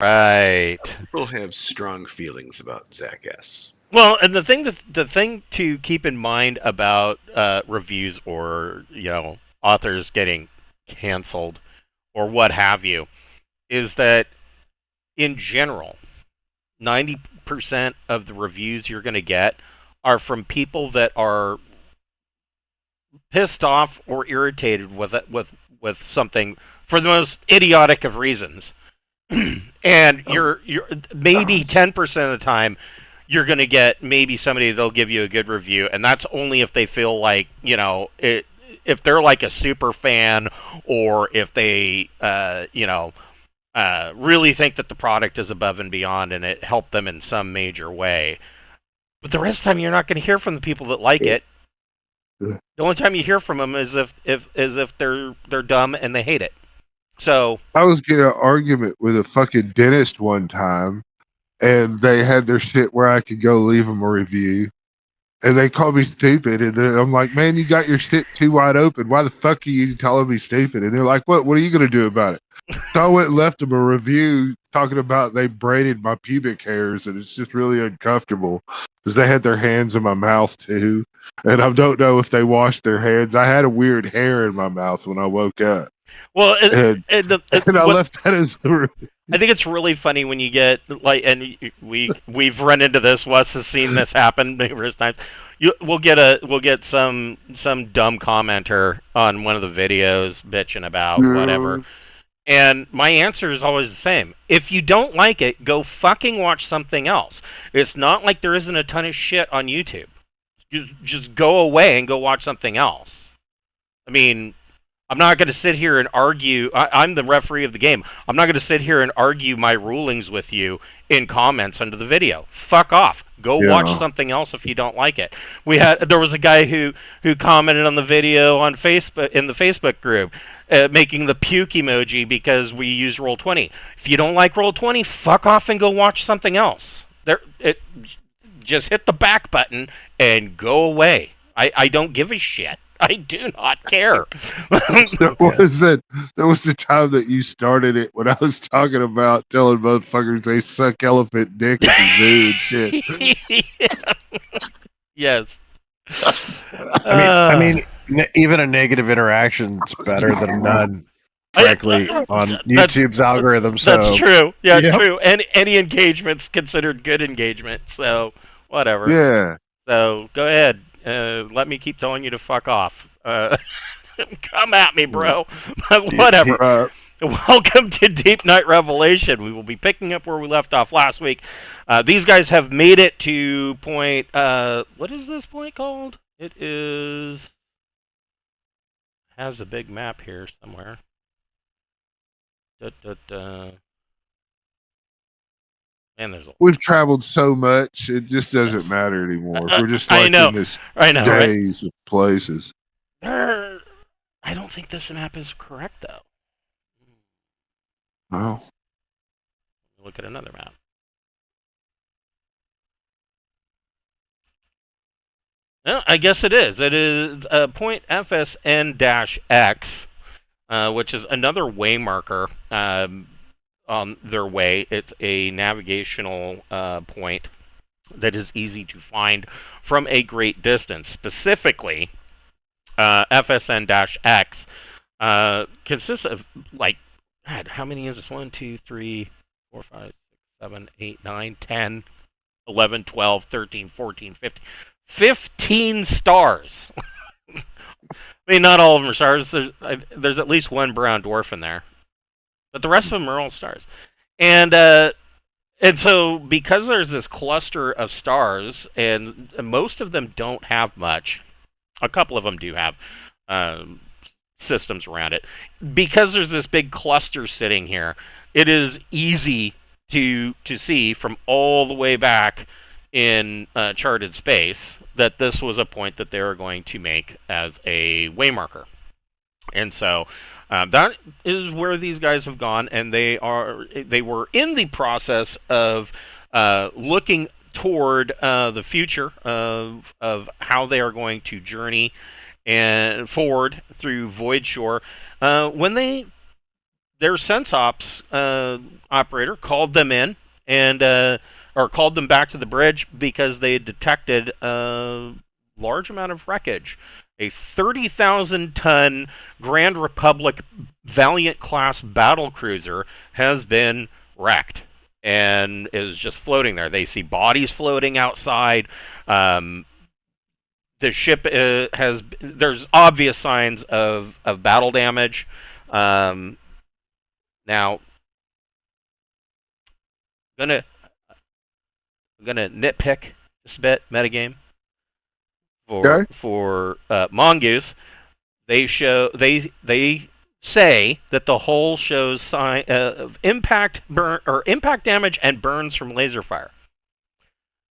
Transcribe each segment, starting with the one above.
Right. People have strong feelings about Zach S. Well, and the thing to keep in mind about reviews or authors getting canceled or what have you is that in general, 90% of the reviews you're going to get are from people that are pissed off or irritated with it, with something for the most idiotic of reasons. And you're maybe 10% of the time you're going to get maybe somebody that'll give you a good review, and that's only if they feel like, if they're like a super fan, or if they really think that the product is above and beyond and it helped them in some major way. But the rest of the time, you're not going to hear from the people that like it. The only time you hear from them is if they're dumb and they hate it. So I was getting an argument with a fucking dentist one time, and they had their shit where I could go leave them a review, and they called me stupid, and then I'm like, man, you got your shit too wide open. Why the fuck are you telling me stupid? And they're like, what are you going to do about it? So I went and left them a review talking about they braided my pubic hairs, and it's just really uncomfortable because they had their hands in my mouth too, and I don't know if they washed their hands. I had a weird hair in my mouth when I woke up. Well, and I left that as the. I think it's really funny when you get and we've run into this. Wes has seen this happen numerous times. We'll get some dumb commenter on one of the videos bitching about whatever, and my answer is always the same. If you don't like it, go fucking watch something else. It's not like there isn't a ton of shit on YouTube. Just go away and go watch something else. I mean, I'm not going to sit here and argue. I'm the referee of the game. I'm not going to sit here and argue my rulings with you in comments under the video. Fuck off. Go watch something else if you don't like it. There was a guy who commented on the video on Facebook, in the Facebook group, making the puke emoji because we use Roll20. If you don't like Roll20, fuck off and go watch something else. Just hit the back button and go away. I don't give a shit. I do not care. There was the time that you started it when I was talking about telling motherfuckers they suck elephant dick at the zoo and shit. Yes. I mean, even a negative interaction is better than none. Frankly, on YouTube's algorithm. So that's true. Yeah, true. And any engagement's considered good engagement. So whatever. Yeah. So go ahead. Let me keep telling you to fuck off. Come at me, bro. But whatever. Welcome to Deepnight Revelation. We will be picking up where we left off last week. These guys have made it to point... what is this point called? It is... has a big map here somewhere. Man, we've traveled so much, it just doesn't matter anymore. We're just like in this days of places. I don't think this map is correct, though. Oh. Look at another map. Well, I guess it is. It is point FSN-X, which is another way marker on their way. It's a navigational point that is easy to find from a great distance. Specifically, FSN-X consists of, like, God, how many is this? 1, 2, 3, 4, 5, 6, 7, 8, 9, 10, 11, 12, 13, 14, 15. 15 stars. I mean, not all of them are stars. There's at least one brown dwarf in there. But the rest of them are all stars. And so because there's this cluster of stars, and most of them don't have much, a couple of them do have systems around it. Because there's this big cluster sitting here, it is easy to see from all the way back in charted space that this was a point that they were going to make as a waymarker. And so that is where these guys have gone, and they were in the process of looking toward the future of how they are going to journey and forward through Void Shore when they their sense ops operator called them in and or called them back to the bridge because they had detected a large amount of wreckage. A 30,000-ton Grand Republic Valiant-class battlecruiser has been wrecked and is just floating there. They see bodies floating outside. The ship there's obvious signs of battle damage. Now, I'm gonna nitpick just a bit metagame for Mongoose. They say that the hull shows sign of impact damage and burns from laser fire.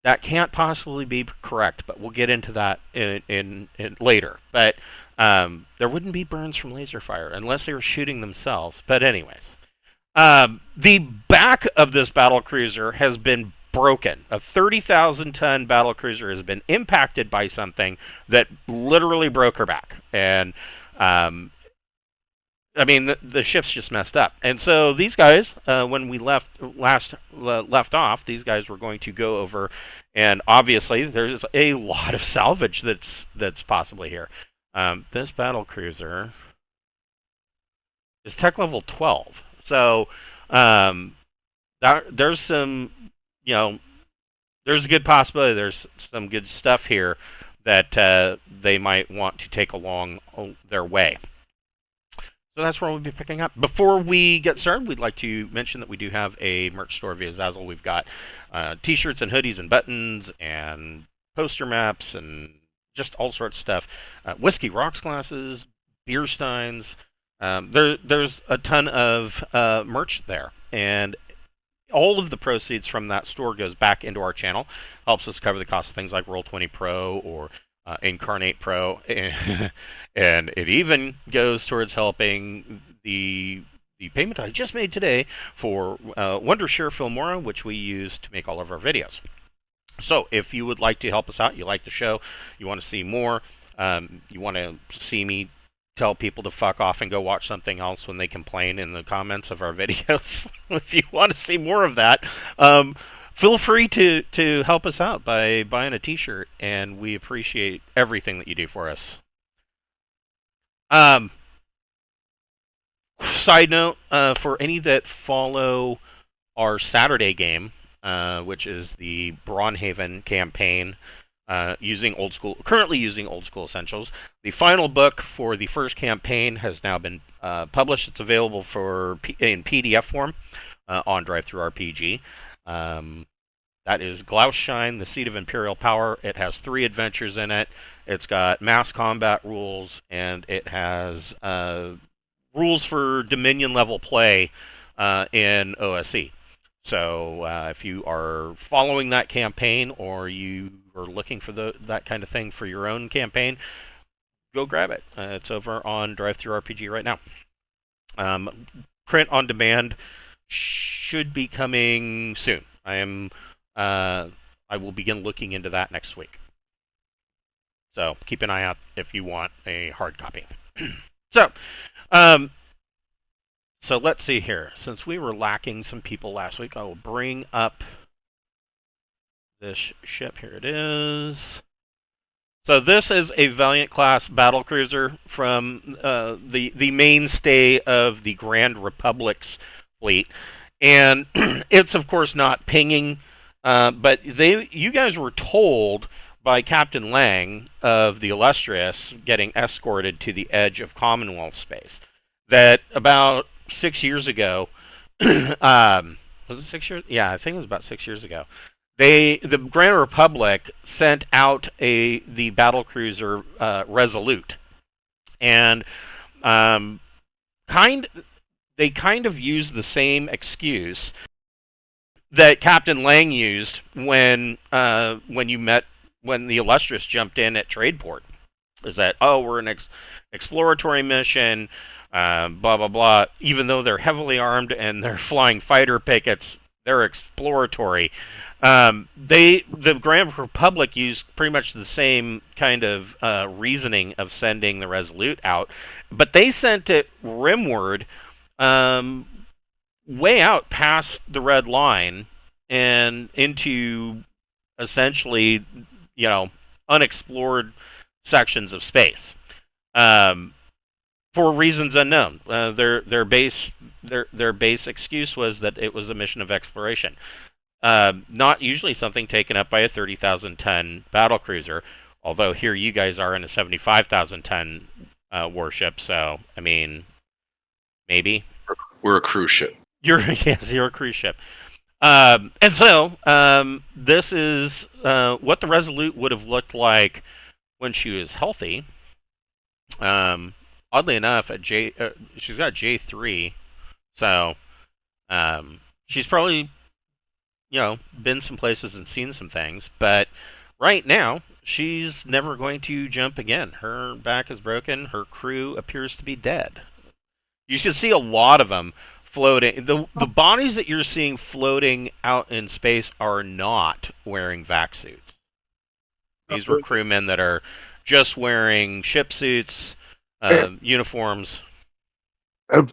That can't possibly be correct, but we'll get into that in later. But there wouldn't be burns from laser fire unless they were shooting themselves. But anyways, the back of this battlecruiser has been broken. A 30,000-ton battlecruiser has been impacted by something that literally broke her back. And I mean, the ship's just messed up. And so these guys, when we left off, these guys were going to go over, and obviously there's a lot of salvage that's possibly here. This battlecruiser is tech level 12, so there's some, there's a good possibility there's some good stuff here that they might want to take along their way. So that's where we'll be picking up. Before we get started, we'd like to mention that we do have a merch store via Zazzle. We've got t-shirts and hoodies and buttons and poster maps and just all sorts of stuff. Whiskey Rocks glasses, beer steins. There's a ton of merch there. And all of the proceeds from that store goes back into our channel. Helps us cover the cost of things like Roll20 Pro or Incarnate Pro, and it even goes towards helping the payment I just made today for Wondershare Filmora, which we use to make all of our videos. So if you would like to help us out, you like the show, you want to see more, you want to see me tell people to fuck off and go watch something else when they complain in the comments of our videos, if you want to see more of that, feel free to help us out by buying a t-shirt, and we appreciate everything that you do for us. Side note, for any that follow our Saturday game, which is the Braunhaven campaign, currently using old school essentials. The final book for the first campaign has now been published. It's available in PDF form on DriveThruRPG. That is Glaushine, the Seat of Imperial Power. It has 3 adventures in it. It's got mass combat rules, and it has rules for Dominion level play in OSE. So if you are following that campaign, or you are looking for that kind of thing for your own campaign, go grab it. It's over on DriveThruRPG right now. Print on demand should be coming soon. I will begin looking into that next week. So keep an eye out if you want a hard copy. So let's see here. Since we were lacking some people last week, I will bring up this ship. Here it is. So this is a Valiant-class battlecruiser from the mainstay of the Grand Republic's fleet. And it's, of course, not pinging, but you guys were told by Captain Lang of the Illustrious, getting escorted to the edge of Commonwealth space, that about 6 years ago, was it 6 years? Yeah, I think it was about 6 years ago. The Grand Republic sent out the battlecruiser Resolute, and they kind of used the same excuse that Captain Lang used when the Illustrious jumped in at Tradeport. Is that, we're an exploratory mission, blah blah blah. Even though they're heavily armed and they're flying fighter pickets, they're exploratory. The Grand Republic used pretty much the same kind of reasoning of sending the Resolute out, but they sent it rimward way out past the red line and into essentially, unexplored sections of space. For reasons unknown. Their base excuse was that it was a mission of exploration. Not usually something taken up by a 30,000-ton battlecruiser, although here you guys are in a 75,000-ton warship, so, I mean, maybe. We're a cruise ship. You're a cruise ship. And so, this is what the Resolute would have looked like when she was healthy. Oddly enough, she's got J3, so she's probably, been some places and seen some things, but right now, she's never going to jump again. Her back is broken. Her crew appears to be dead. You should see a lot of them floating. The bodies that you're seeing floating out in space are not wearing vac suits. These were crewmen that are just wearing ship suits, uniforms.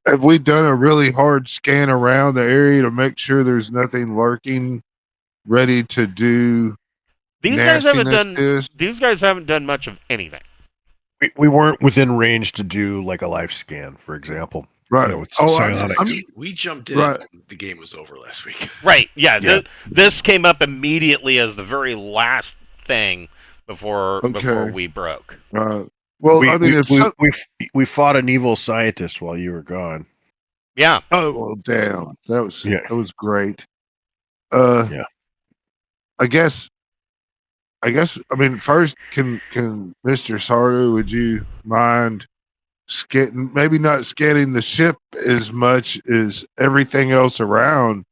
Have we done a really hard scan around the area to make sure there's nothing lurking, ready to do? These guys haven't done much of anything. We weren't within range to do like a life scan, for example. Right. With psionics. We jumped in. Right. And the game was over last week. Right. Yeah. This came up immediately as the very last thing before we broke. Well, we fought an evil scientist while you were gone. Yeah. Oh well, damn. That was great. Yeah. I guess. I mean, first, can Mr. Saru, would you mind maybe not scanning the ship as much as everything else around?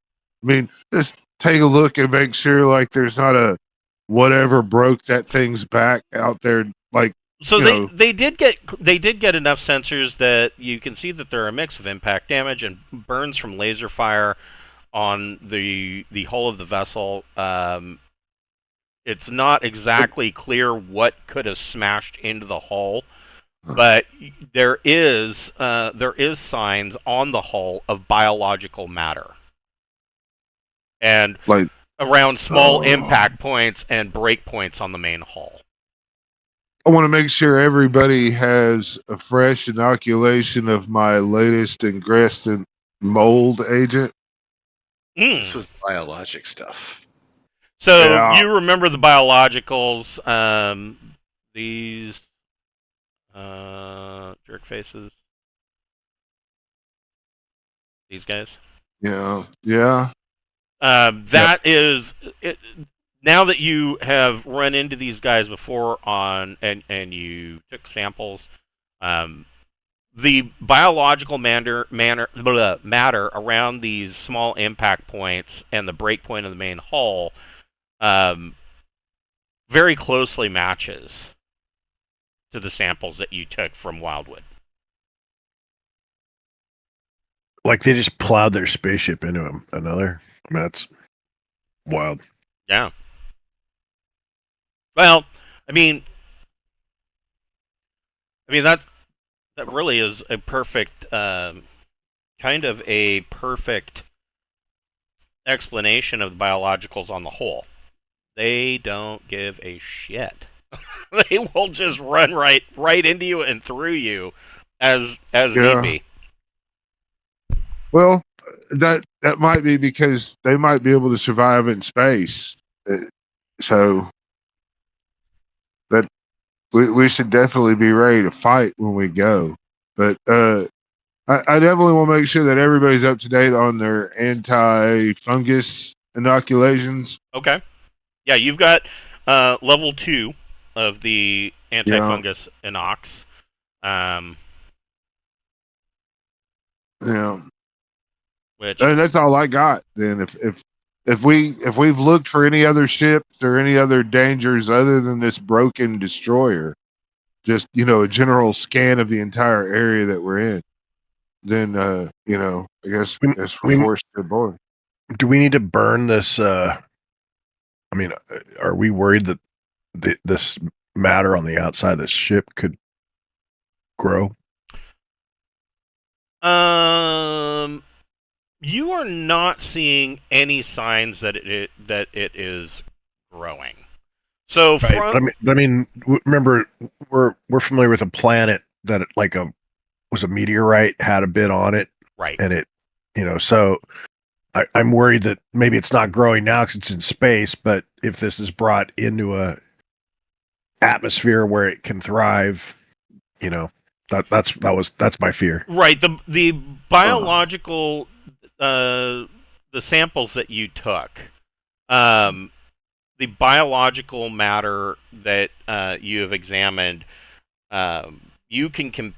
I mean, just take a look and make sure like there's not a whatever broke that thing's back out there. Like, so they did get enough sensors that you can see that there are a mix of impact damage and burns from laser fire on the hull of the vessel. It's not exactly clear what could have smashed into the hull, but there is signs on the hull of biological matter, and like around small impact points and break points on the main hull. I want to make sure everybody has a fresh inoculation of my latest ingrestin mold agent. This was biologic stuff. So you remember the biologicals, these jerk faces, these guys. Yeah. That is it. Now that you have run into these guys before and you took samples, the biological matter around these small impact points and the break point of the main hull very closely matches to the samples that you took from Wildwood. Like they just plowed their spaceship into another. I mean, that's wild. Yeah. Well, I mean that really is a perfect kind of a perfect explanation of the biologicals on the whole. They don't give a shit. They will just run right into you and through you as need be. Well, that might be because they might be able to survive in space. So that we should definitely be ready to fight when we go. But I definitely want to make sure that everybody's up to date on their anti-fungus inoculations. Okay. Yeah, you've got level 2 of the anti-fungus inox. Yeah. Which that's all I got. Then if we've looked for any other ships or any other dangers other than this broken destroyer, just a general scan of the entire area that we're in, then I guess we're forced to board. Do we need to burn this? I mean, are we worried that this matter on the outside of the ship could grow? you are not seeing any signs that it is growing. So Right. from Remember, we're familiar with a planet that was a meteorite, had a bit on it, right. and so I'm worried that maybe it's not growing now because it's in space, but if this is brought into a atmosphere where it can thrive, that's my fear. Right. The biological the samples that you took, the biological matter that you have examined, you can.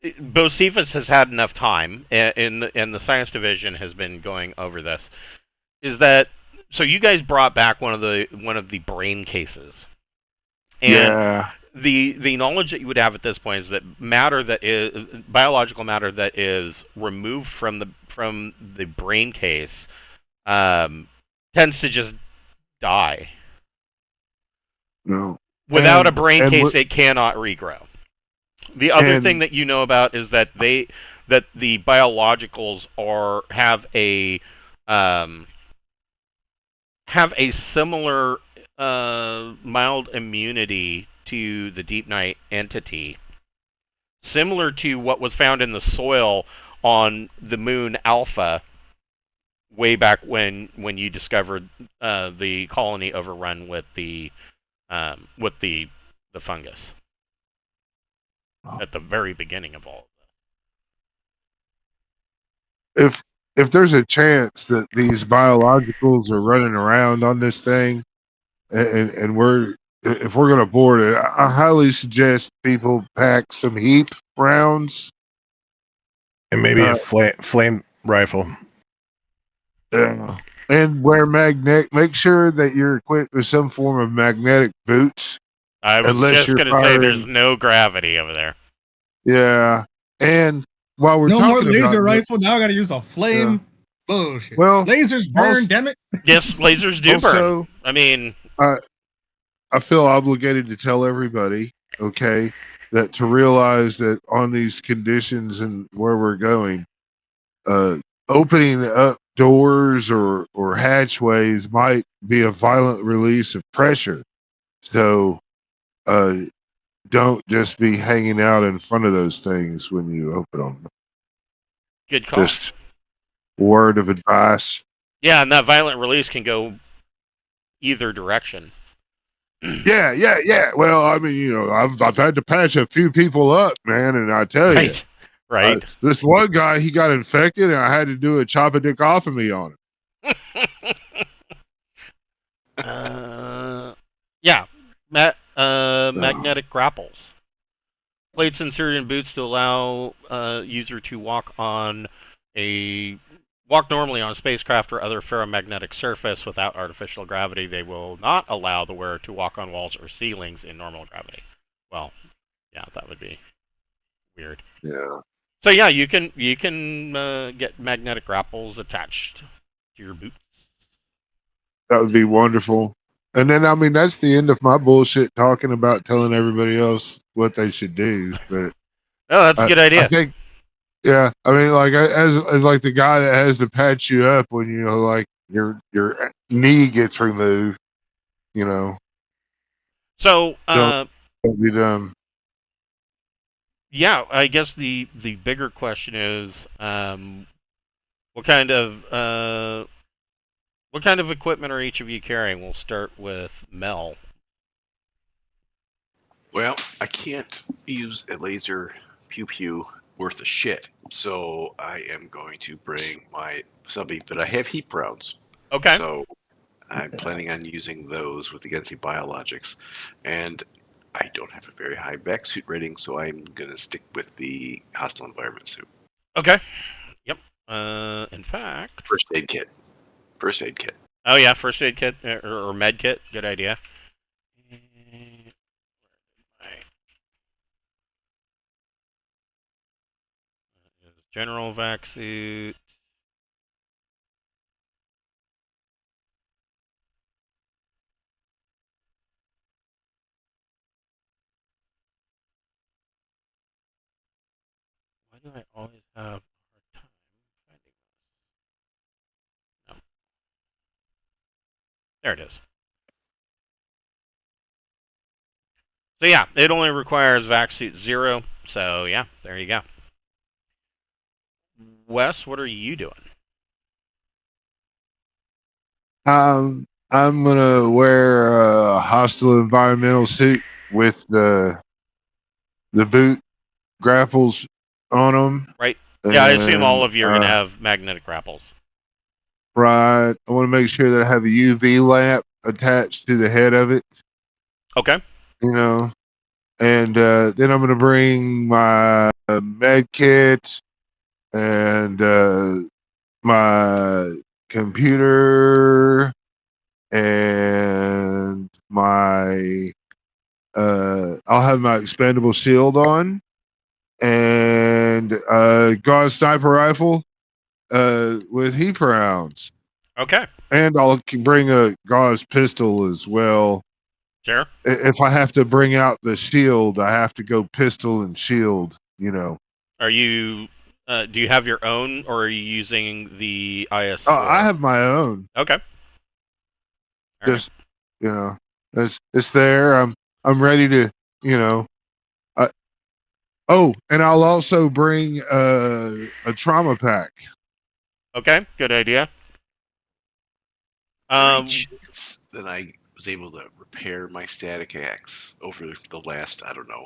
Bocephus has had enough time, and the science division has been going over this. Is that so? You guys brought back one of the brain cases, and Yeah. the knowledge that you would have at this point is that matter that is biological matter that is removed from the brain case tends to just die. No. Without a And- brain and case, what- it cannot regrow. The other And- thing that you know about is that the biologicals have a similar mild immunity to the Deepnight entity, similar to what was found in the soil on the moon Alpha way back when you discovered the colony overrun with the fungus at the very beginning of all of this. If there's a chance that these biologicals are running around on this thing, and if we're gonna board it, I highly suggest people pack some heap rounds. And maybe a flame rifle. Yeah. And wear make sure that you're equipped with some form of magnetic boots. I was Unless just you're going to say firing- there's no gravity over there. Yeah. And while we're No talking more laser about rifle. Now I got to use a flame. Bullshit. Well, lasers burn. Damn it. Yes, lasers do burn. also, I mean, I feel obligated to tell everybody, okay, that to realize that on these conditions and where we're going, opening up doors or hatchways might be a violent release of pressure. So, don't just be hanging out in front of those things when you open them. good call. Just word of advice. Yeah, and that violent release can go either direction. Yeah. Well, I mean, I've had to patch a few people up, man, and I tell you, Right. this one guy, he got infected, and I had to do a chop a dick off of me on him. Yeah. Magnetic grapples. Plates inserted in boots to allow user to walk normally on a spacecraft or other ferromagnetic surface without artificial gravity. They will not allow the wearer to walk on walls or ceilings in normal gravity. Well, yeah, that would be weird. Yeah. So yeah, you can get magnetic grapples attached to your boots. That would be wonderful. And then, I mean, that's the end of my bullshit talking about telling everybody else what they should do. But Oh, that's a good idea. I think, yeah, I mean, like as like the guy that has to patch you up when like your knee gets removed, So, don't be dumb. yeah, I guess the bigger question is, what kind of equipment are each of you carrying? We'll start with Mel. Well, I can't use a laser pew pew worth of shit, so I am going to bring my subby, but I have heap rounds. Okay. So I'm planning on using those with against the biologics, and I don't have a very high vac suit rating, so I'm gonna stick with the hostile environment suit. Okay. Yep. In fact. First aid kit. Oh yeah, first aid kit or med kit. Good idea. Right. General vac suit. Why do I always have a hard time finding There it is. So yeah, it only requires vac suit 0. So yeah, there you go. Wes, what are you doing? I'm gonna wear a hostile environmental suit with the boot grapples on them. Right. Yeah, I assume all And, of you are going to have magnetic grapples. right. I want to make sure that I have a UV lamp attached to the head of it. Okay. You know, and then I'm gonna bring my med kit and my computer and my I'll have my expandable shield on and Gauss sniper rifle with heat rounds. Okay. And I'll bring a Gauss pistol as well. Sure. If I have to bring out the shield, I have to go pistol and shield, you know. Are you, do you have your own, or are you using the IS-4? Oh, I have my own. Okay. All Just, you know, it's there. I'm ready to, you know. Oh, and I'll also bring a trauma pack. Okay, good idea. Any chance that I was able to repair my static axe over the last, I don't know.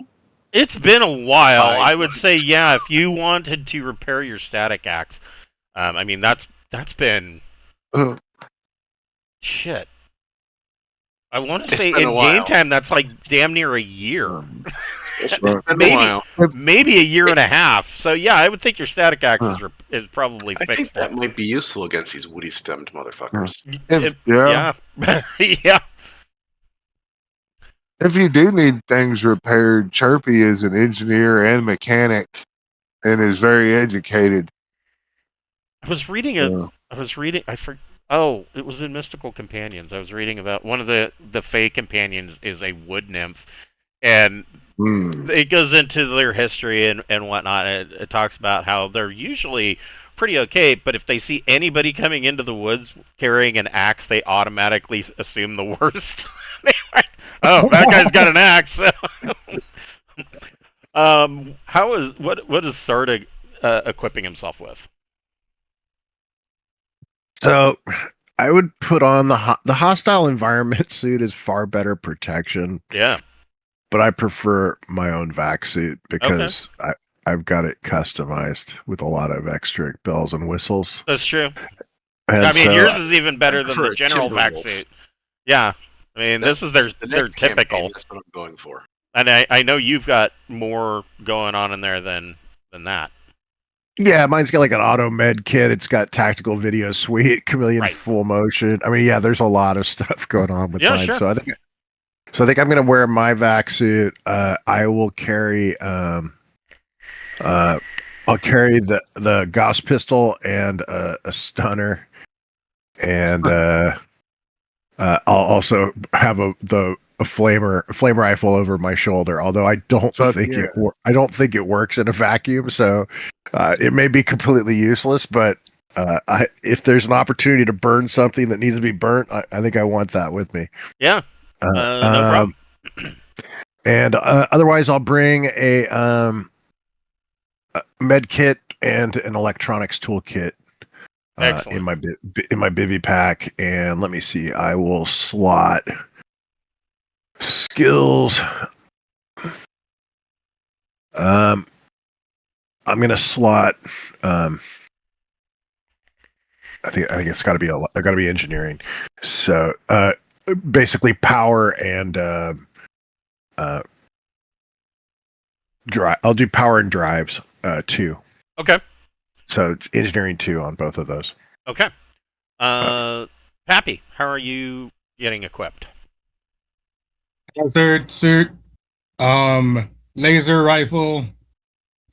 It's been a while. 5 I would months. say, yeah, if you wanted to repair your static axe, I mean, that's been shit. I want to It's say been in a game while. time, that's like damn near a year. It's been Maybe. a while. Maybe a year and a half. So yeah, I would think your static axe is probably I think fixed. that might be useful against these woody-stemmed motherfuckers. Yeah. Yeah. If you do need things repaired, Chirpy is an engineer and mechanic and is very educated. I was reading Oh, it was in Mystical Companions. I was reading about one of the Fey companions is a wood nymph, and it goes into their history and whatnot. It talks about how they're usually pretty okay, but if they see anybody coming into the woods carrying an axe, they automatically assume the worst. Oh, that guy's got an axe. What is Sarda equipping himself with? So I would put on the hostile environment suit is far better protection. Yeah. But I prefer my own vac suit because I've got it customized with a lot of extra bells and whistles. That's true. And I mean, yours is even better than the general vac Timberwolf. suit. Yeah. I mean, this is their typical. That's what I'm going for. And I know you've got more going on in there than that. Yeah, mine's got like an auto med kit. It's got tactical video suite, chameleon full motion. I mean, yeah, there's a lot of stuff going on with mine. Sure. So I think I'm gonna wear my vac suit. I will carry I'll carry the Gauss pistol and a stunner, and I'll also have a flame rifle over my shoulder. Although I don't think it works in a vacuum, so it may be completely useless. But if there's an opportunity to burn something that needs to be burnt, I think I want that with me. Yeah, no problem. And otherwise, I'll bring a med kit and an electronics toolkit in my bivy pack. And let me see, I will slot skills. I'm gonna slot. I think it's got to be engineering. So basically, power and drive. I'll do power and drives 2. Okay. So engineering 2 on both of those. Okay. Pappy, how are you getting equipped? Desert suit, laser rifle,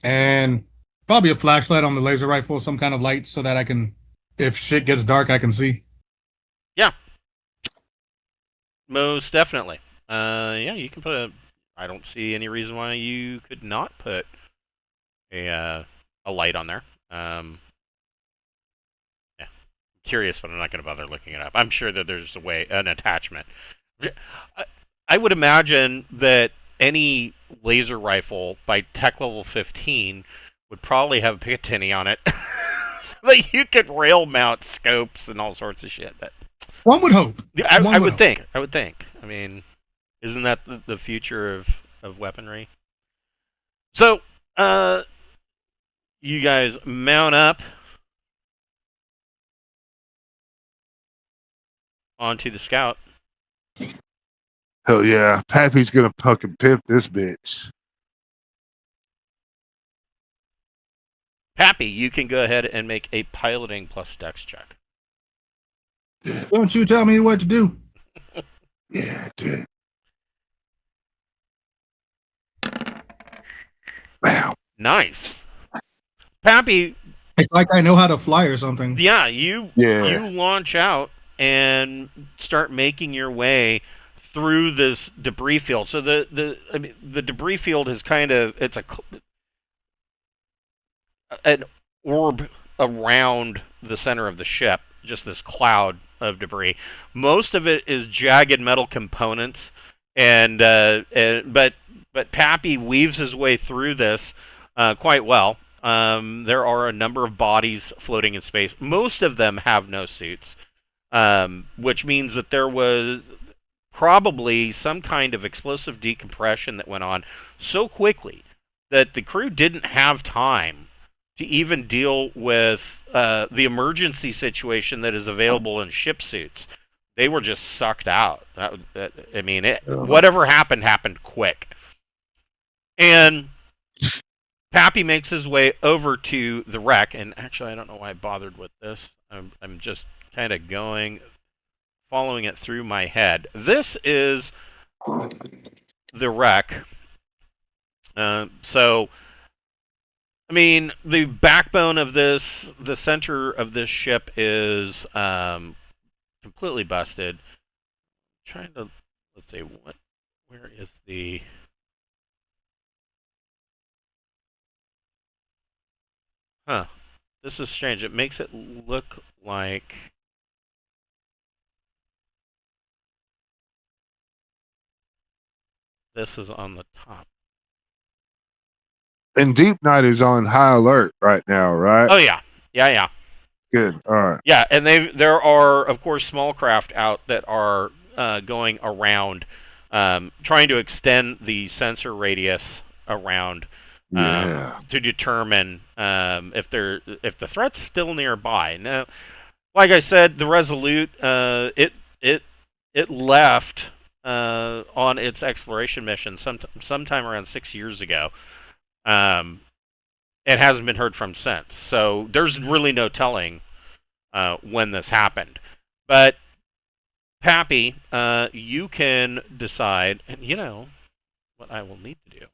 and probably a flashlight on the laser rifle, some kind of light so that I can, if shit gets dark, I can see. Yeah. Most definitely. Yeah, you can put I don't see any reason why you could not put a light on there. Yeah. curious, but I'm not going to bother looking it up. I'm sure that there's an attachment. I would imagine that any laser rifle by tech level 15 would probably have a Picatinny on it, so that you could rail mount scopes and all sorts of shit. But One would hope. I would think. I mean, isn't that the future of weaponry? So, you guys mount up onto the Scout. Hell yeah. Pappy's gonna fucking pimp this bitch. Pappy, you can go ahead and make a piloting plus dex check. Don't you tell me what to do. Yeah, dude. Wow. Nice. Pappy, It's like I know how to fly or something. yeah, you Yeah. launch out and start making your way through this debris field. So the debris field is it's an orb around the center of the ship, just this cloud of debris. Most of it is jagged metal components, but Pappy weaves his way through this quite well. There are a number of bodies floating in space. Most of them have no suits, which means that there was probably some kind of explosive decompression that went on so quickly that the crew didn't have time to even deal with the emergency situation that is available in ship suits. They were just sucked out. Whatever happened quick. And Pappy makes his way over to the wreck, and actually I don't know why I bothered with this. I'm just kind of following it through my head. This is the wreck. So, I mean, the backbone of the center of this ship is completely busted. Let's see, where is the... Huh. This is strange. It makes it look like... this is on the top. And Deepnight is on high alert right now, right? Oh, yeah. Yeah. Good. All right. Yeah, and there are, of course, small craft out that are going around, trying to extend the sensor radius around to determine if the threat's still nearby. Now, like I said, the Resolute it left on its exploration mission sometime around 6 years ago. It hasn't been heard from since. So there's really no telling when this happened. But Pappy, you can decide, and you know what I will need to do.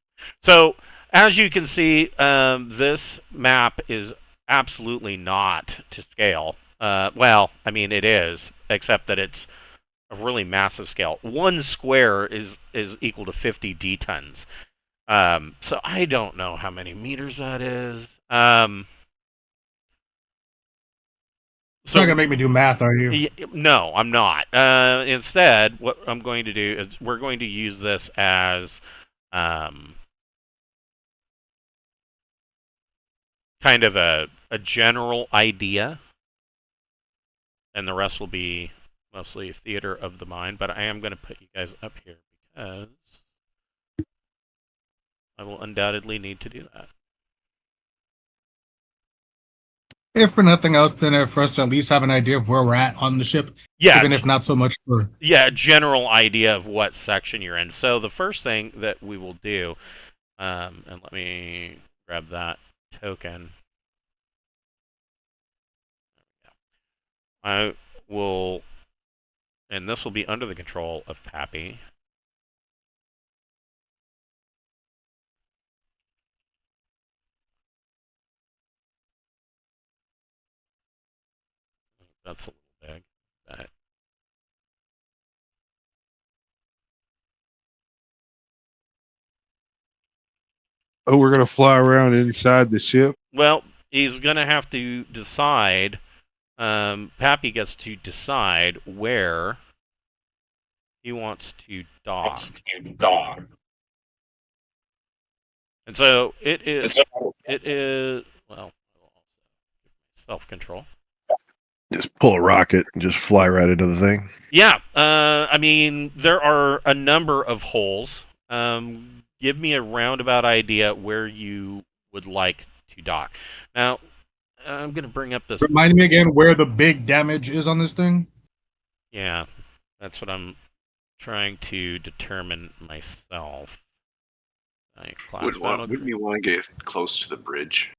So as you can see, this map is absolutely not to scale. Well, I mean it is, except that it's a really massive scale. 1 square is equal to 50 dtons. So I don't know how many meters that is. You're not gonna make me do math, are you? No, I'm not. Instead, what I'm going to do is we're going to use this as kind of a general idea, and the rest will be mostly theater of the mind. But I am going to put you guys up here because I will undoubtedly need to do that. If for nothing else, then for us to at least have an idea of where we're at on the ship, Yeah, even if not so much for... Yeah, a general idea of what section you're in. So the first thing that we will do, and let me grab that token. I will, and this will be under the control of Pappy. That's a little big. But Oh, we're gonna fly around inside the ship. well, he's going to have to decide Pappy gets to decide where he wants to dock. And so it is, well, self-control. Just pull a rocket and just fly right into the thing. Yeah, I mean, there are a number of holes. Give me a roundabout idea where you would like to dock. Now, I'm going to bring up this. Remind me again where the big damage is on this thing. Yeah, that's what I'm trying to determine myself. Wouldn't you want to get close to the bridge?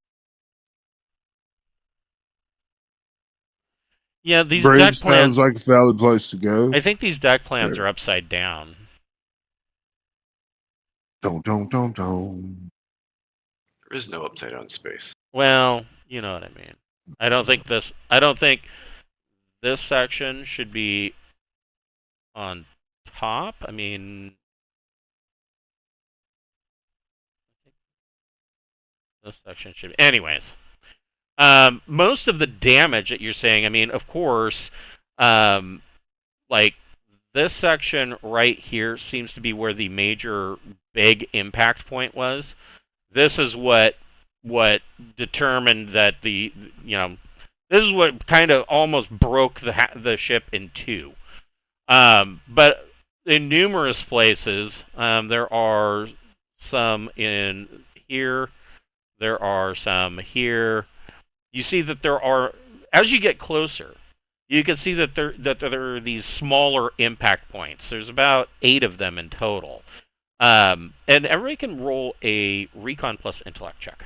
Yeah, these Bridge deck plans. sounds like a valid place to go. I think these deck plans are upside down. Don't. There is no upside down space. Well, you know what I mean. I don't think this section should be on top. I mean, this section should be. Anyways, most of the damage that you're saying, I mean, of course, like this section right here seems to be where the major big impact point was. This is what determined that this is what kind of almost broke the ship in two. But in numerous places, there are some in here. There are some here. You see that there are, as you get closer, you can see that there are these smaller impact points. There's about 8 of them in total. And everybody can roll a Recon plus Intellect check.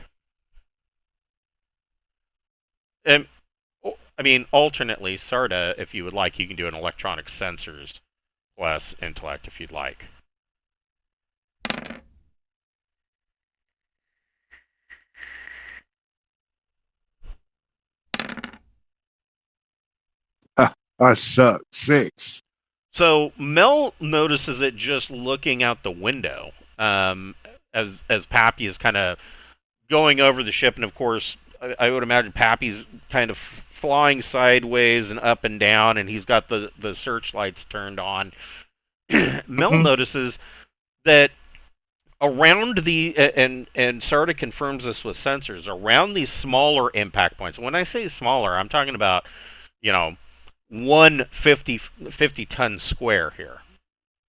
And I mean, alternately, Sarda, if you would like, you can do an Electronic Sensors plus Intellect if you'd like. I suck. 6. So Mel notices it just looking out the window, as Pappy is kind of going over the ship, and of course, I would imagine Pappy's kind of flying sideways and up and down, and he's got the searchlights turned on. Mel notices that around the and Sarda confirms this with sensors around these smaller impact points. When I say smaller, I'm talking about 50-ton square here.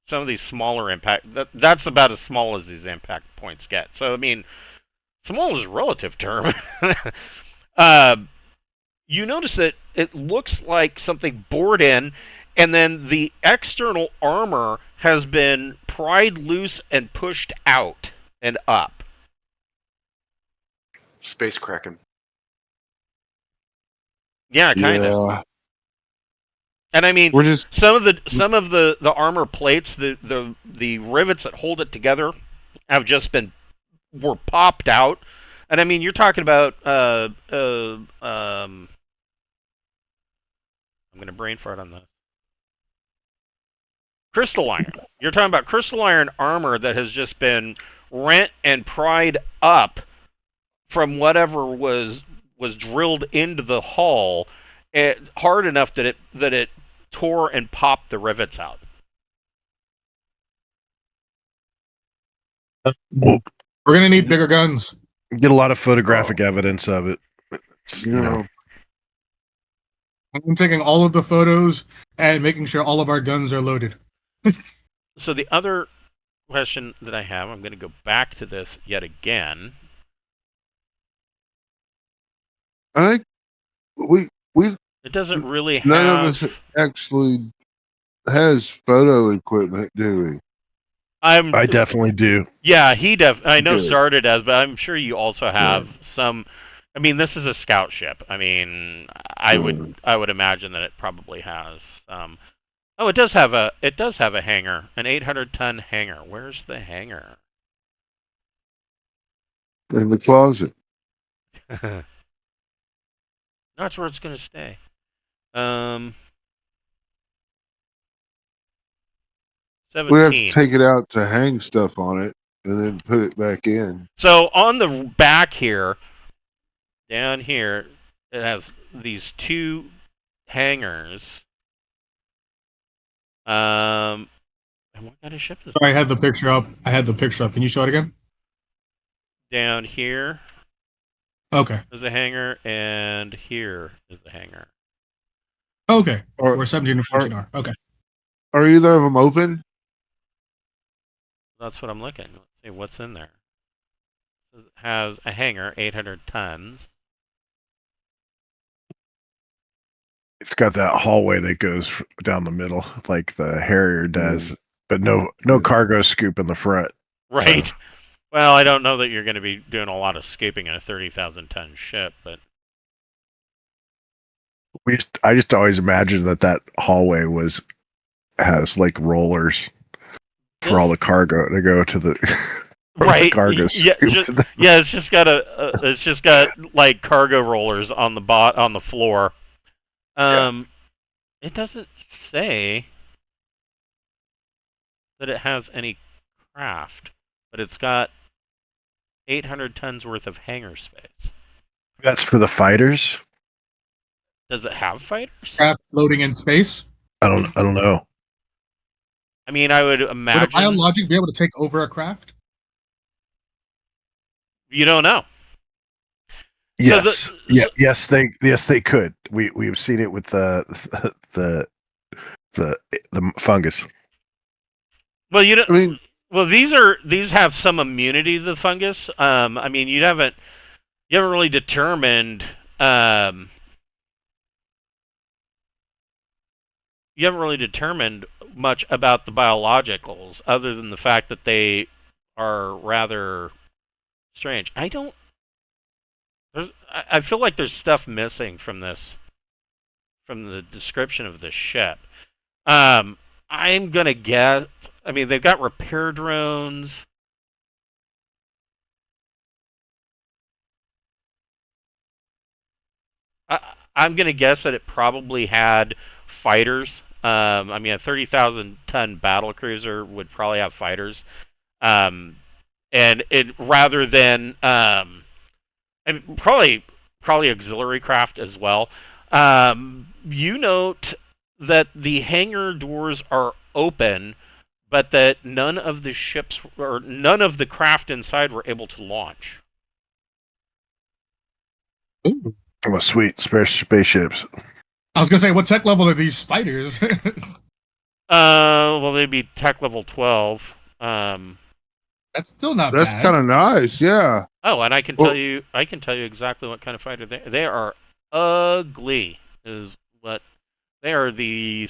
Some of these smaller impact that's about as small as these impact points get. So I mean, small is a relative term. You notice that it looks like something bored in, and then the external armor has been pried loose and pushed out and up. Space Kraken. Yeah, kind of. Yeah. And I mean, We're just some of the armor plates, the rivets that hold it together, have just were popped out. And I mean, you're talking about I'm gonna brain fart on this. Crystal iron. You're talking about crystal iron armor that has just been rent and pried up from whatever was drilled into the hull, hard enough that it tore and popped the rivets out. We're gonna need bigger guns. Get a lot of photographic evidence of it. I'm taking all of the photos and making sure all of our guns are loaded. So the other question that I have, I'm going to go back to this yet again. I think we It doesn't really have... none of us actually has photo equipment, do we? I definitely do. Yeah, I know Good. Sarda does, but I'm sure you also have some... I mean, this is a scout ship. I mean, I would imagine that it probably has some... Oh, it does have a hangar, an 800-ton hangar. Where's the hangar? In the closet. That's where it's going to stay. 17. We have to take it out to hang stuff on it and then put it back in. So on the back here, down here, it has these two hangars. And what kind of ship is Sorry, I had the picture up. Can you show it again? down here? Okay. There's a hangar, and here is a hangar. Okay. Are, Where 17 and 14 are. Okay. are either of them open? That's what I'm looking. Let's see what's in there. It has a hangar, 800 tons. It's got that hallway that goes down the middle, like the Harrier does, but no cargo scoop in the front. Right. So. Well, I don't know that you're going to be doing a lot of scaping in a 30,000 ton ship, but I just always imagined that hallway has like rollers for all the cargo to go to the right. The cargo Yeah, it's just got like cargo rollers on the floor. It doesn't say that it has any craft, but it's got 800 tons worth of hangar space. That's for the fighters. Does it have fighters? Craft floating in space. I don't know. I mean, I would imagine. Would a biologic be able to take over a craft? You don't know. Yes, yes, they could. We've seen it with the fungus. Well, you know, I mean, well, these have some immunity to the fungus. I mean, you haven't really determined. You haven't really determined much about the biologicals, other than the fact that they are rather strange. I feel like there's stuff missing from the description of this ship. I'm gonna guess. I mean, they've got repair drones. I'm gonna guess that it probably had fighters. I mean, a 30,000 ton battlecruiser would probably have fighters. And it rather than and probably auxiliary craft as well. You note that the hangar doors are open, but that none of the ships or none of the craft inside were able to launch. Ooh. Oh, sweet spaceships. I was gonna say, what tech level are these spiders? Well, they'd be tech level 12. That's still not that's bad. kind of nice. Yeah. Oh, and I can tell you exactly what kind of fighter they are. Ugly is what they are. The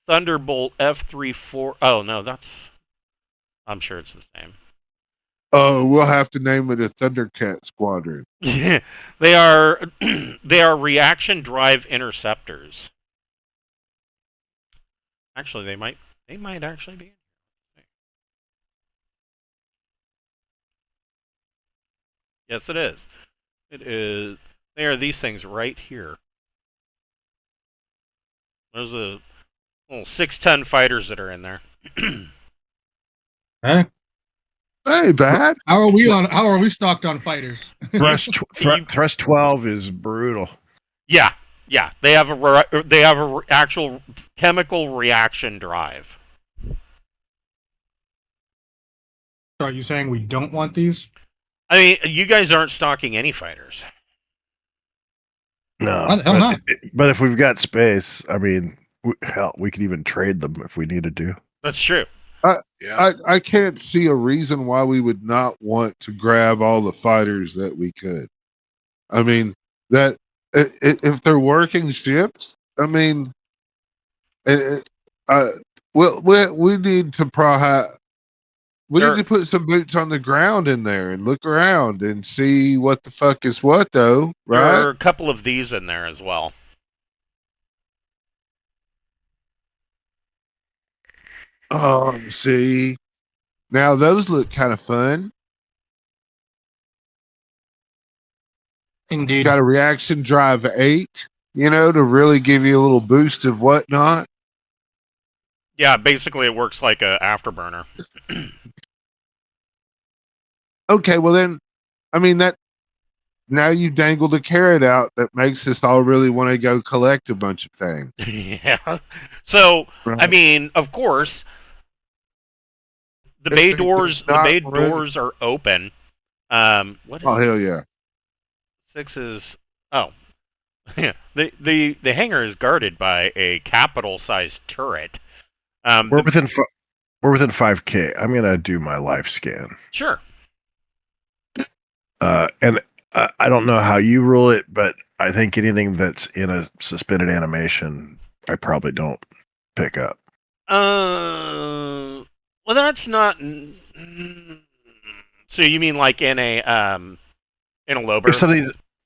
Thunderbolt F-34. Oh no, I'm sure it's the same. Oh, we'll have to name it a Thundercat Squadron. Yeah, they are reaction drive interceptors. Actually, they might actually be. Yes, it is. It is. They are these things right here. Those are the little 6-ton fighters that are in there. Huh? Hey, bad. How are we stocked on fighters? Thrust 12 is brutal. Yeah. They have a actual chemical reaction drive. So are you saying we don't want these? I mean, you guys aren't stocking any fighters. No, Why the hell not? But if we've got space, I mean, hell, we could even trade them if we needed to. That's true. Yeah. I can't see a reason why we would not want to grab all the fighters that we could. I mean, that if they're working ships, I mean, we need to need to put some boots on the ground in there and look around and see what the fuck is what, though, right? There are a couple of these in there as well. Oh, see. Now those look kind of fun. Indeed. Got a reaction drive 8, to really give you a little boost of whatnot. Yeah, basically it works like a afterburner. Okay, well then, I mean now you dangled a carrot out that makes us all really want to go collect a bunch of things. Yeah. So, I Right? mean, of course, the This bay thing doors. does The not bay really- doors are open. What is Oh hell yeah! 6 is? Oh, yeah. The hangar is guarded by a capital-sized turret. We're within 5K. I'm gonna do my life scan. Sure. And I don't know how you rule it, but I think anything that's in a suspended animation, I probably don't pick up. Well, that's not. So you mean like in a low If berth?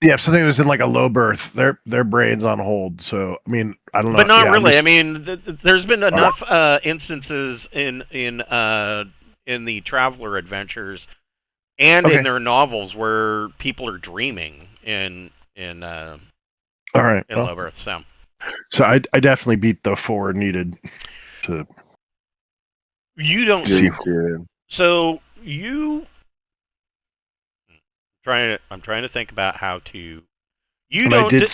if something was in like a low berth, their brain's on hold. So I mean, I don't know, But not yeah, really. just, I mean, there's been enough instances in the Traveler Adventures and Okay. in their novels where people are dreaming in all right. well, low berth. So I definitely beat the 4 needed to You don't Yeah, see. you did. So you. I'm trying to think about how to. You And don't. I did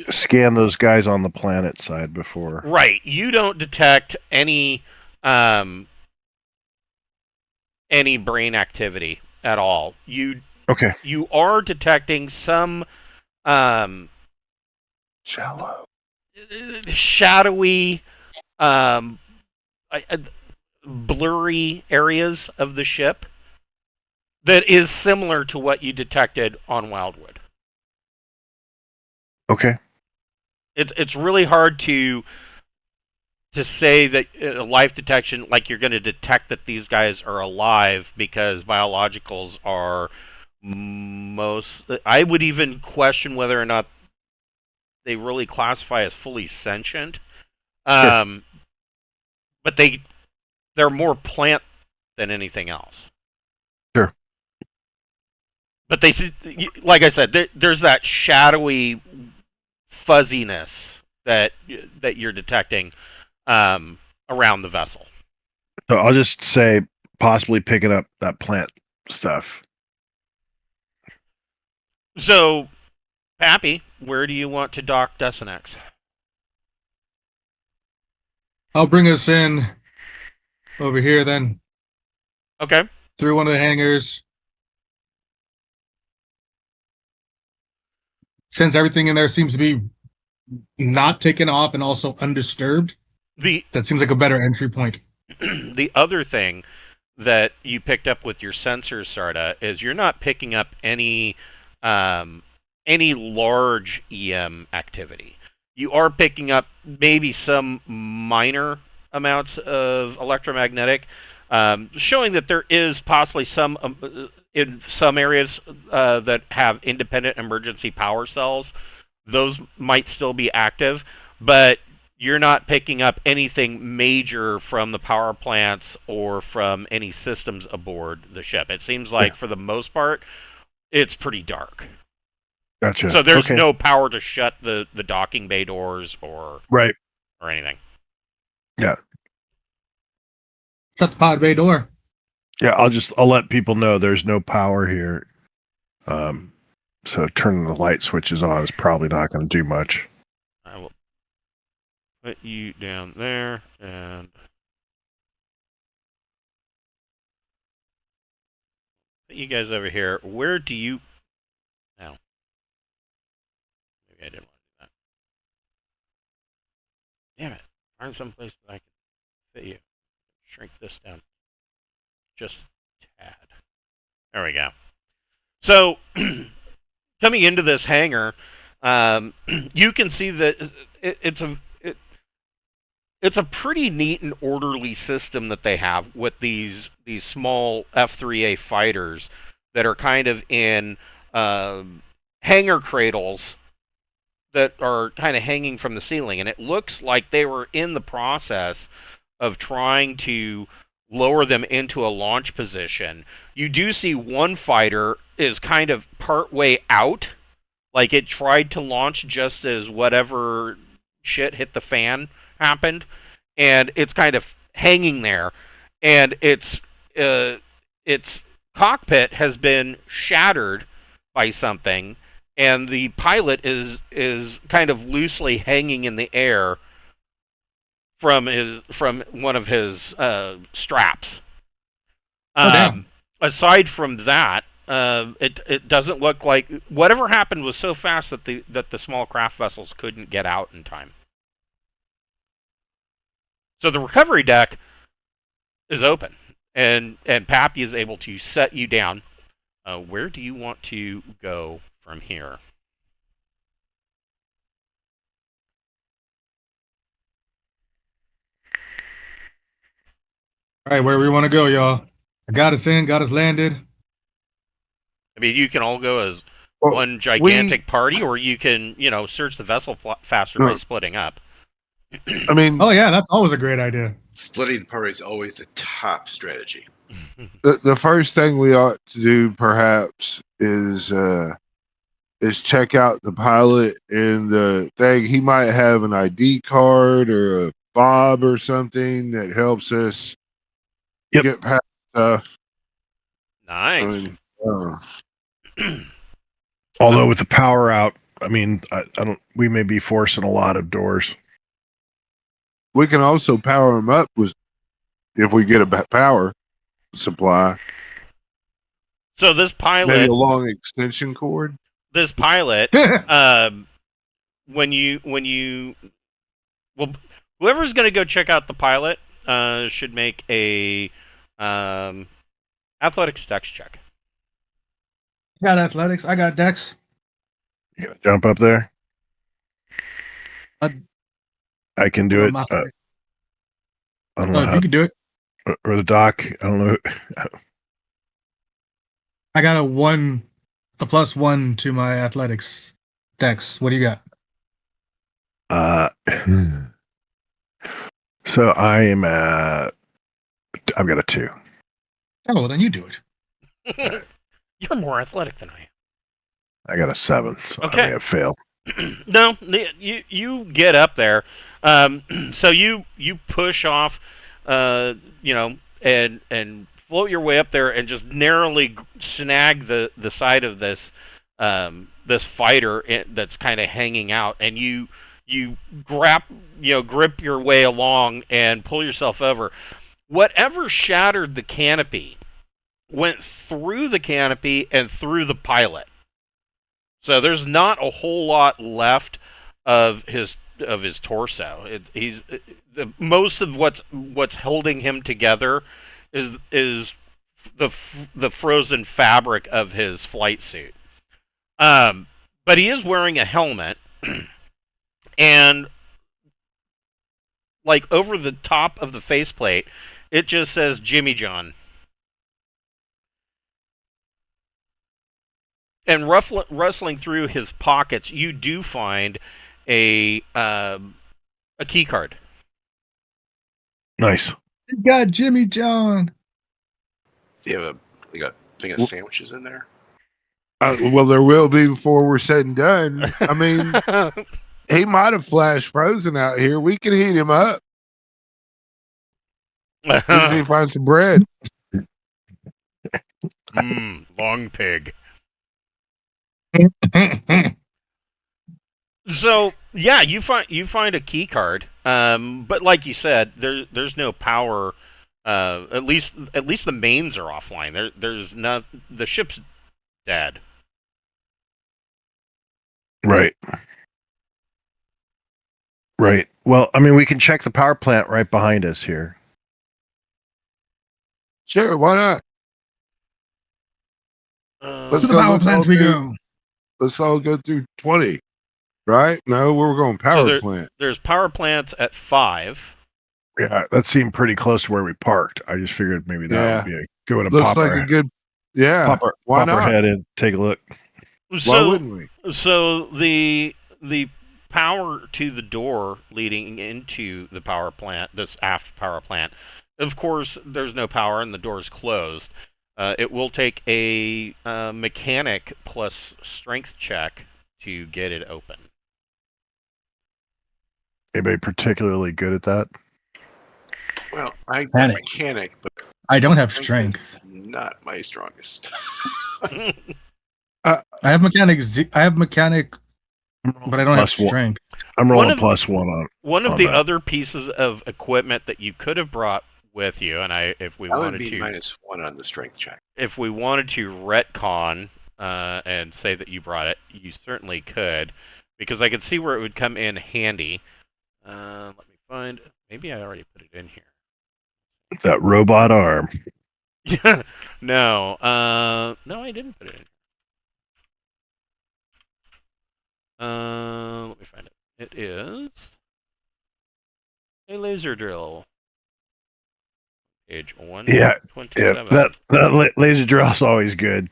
scan those guys on the planet side before. Right. You don't detect any brain activity at all. Okay. You are detecting some Shallow. shadowy blurry areas of the ship that is similar to what you detected on Wildwood. Okay. It's really hard to say that life detection, like you're going to detect that these guys are alive, because biologicals are I would even question whether or not they really classify as fully sentient. Sure. But they're more plant than anything else. Sure. But like I said, there's that shadowy fuzziness that you're detecting around the vessel. So I'll just say possibly picking up that plant stuff. So, Pappy, where do you want to dock FSN-X? I'll bring us in over here then, Okay. through one of the hangars. Since everything in there seems to be not taken off and also undisturbed, that seems like a better entry point. The other thing that you picked up with your sensors, Sarda, is you're not picking up any large EM activity. You are picking up maybe some minor amounts of electromagnetic, showing that there is possibly some in some areas that have independent emergency power cells. Those might still be active, but you're not picking up anything major from the power plants or from any systems aboard the ship. It seems like, for the most part, it's pretty dark. Gotcha. So there's okay. no power to shut the docking bay doors or anything. Yeah. Shut the pod bay door. Yeah, I'll let people know there's no power here. So turning the light switches on is probably not going to do much. I will put you down there and put you guys over here. Where do you... No. Maybe I didn't want to do that. Damn it. Find some place that I can fit you. Shrink this down just a tad. There we go. So, coming into this hangar, you can see that it's a pretty neat and orderly system that they have with these small F-3A fighters that are kind of in hangar cradles that are kind of hanging from the ceiling, and it looks like they were in the process of trying to lower them into a launch position. You do see one fighter is kind of part way out, like it tried to launch just as whatever shit hit the fan happened, and it's kind of hanging there, and its cockpit has been shattered by something, and the pilot is kind of loosely hanging in the air from one of his straps. Oh, damn. Aside from that, it doesn't look like whatever happened was so fast that the small craft vessels couldn't get out in time. So the recovery deck is open, and Pappy is able to set you down. Where do you want to go from here? All right, where we want to go, y'all. I got us in, got us landed. I mean, you can all go as Well, one gigantic party, or you can, search the vessel faster by splitting up. I mean, Oh yeah, that's always a great idea. Splitting the party is always the top strategy. the first thing we ought to do, perhaps, is check out the pilot and the thing. He might have an ID card or a fob or something that helps us get past stuff. Nice. I mean, Although with the power out, I mean, I don't. We may be forcing a lot of doors. we can also power them up if we get a power supply. So this pilot, Maybe a long extension cord. this pilot, whoever's going to go check out the pilot should make a athletics dex check. I got athletics. I got dex. You gonna jump up there? I can do it. I don't know You can do it. or the doc. I don't know. I got a +1 to my athletics dex. What do you got? So I am at. I've got a 2. Oh, well, then you do it. You're more athletic than I am. I got a 7. So Okay. I may have failed. No, you get up there. So you push off, and float your way up there and just narrowly snag the side of this this fighter that's kind of hanging out, and you grip your way along and pull yourself over. Whatever shattered the canopy went through the canopy and through the pilot. So there's not a whole lot left of his torso. Most of what's holding him together is the frozen fabric of his flight suit. But he is wearing a helmet, and like over the top of the faceplate, it just says Jimmy John. And rustling through his pockets, you do find a key card. Nice. You got Jimmy John. Do you have a thing of sandwiches in there? Well, there will be before we're said and done. I mean, he might have flash frozen out here. We can heat him up. See if he finds some bread. Long pig. So yeah, you find a key card, but like you said, there's no power. At least the mains are offline. There's not, the ship's dead. Right. Well, I mean, we can check the power plant right behind us here. Sure, why not? To the power plant we go. Let's all go through 20, right? No, we're going power plant. There's power plants at 5. Yeah, that seemed pretty close to where we parked. I just figured maybe that would be a good one to Looks pop like a good. Yeah, pop our head in, take a look. Why wouldn't we? So the power to the door leading into the power plant, this aft power plant, of course, there's no power and the door's closed. It will take a mechanic plus strength check to get it open. Anybody particularly good at that? Well, I'm a mechanic, but I don't have strength. not my strongest. I have mechanic. I have mechanic, but I don't have Plus one. strength. I'm One rolling of- plus one on. One of on the that. other pieces of equipment that you could have brought with you, and if we That would wanted be to, -1 on the strength check. if we wanted to retcon and say that you brought it, you certainly could, because I could see where it would come in handy. Let me find. Maybe I already put it in here. That robot arm. Yeah. No. No, I didn't put it in. Let me find it. It is a laser drill. Page 127. Yeah, that laser drill's always good.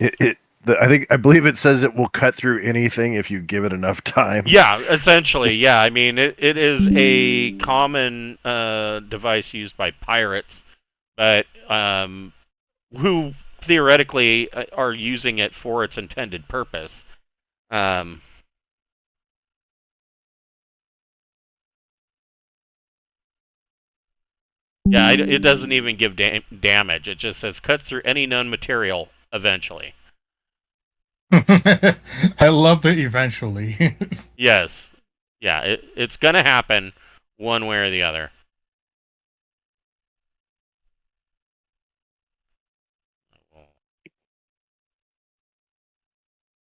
I believe it says it will cut through anything if you give it enough time. Yeah, essentially, yeah. I mean, it is a common device used by pirates, but who theoretically are using it for its intended purpose. Yeah, it doesn't even give damage. It just says cuts through any known material eventually. I love the eventually. Yes. Yeah, it's going to happen one way or the other.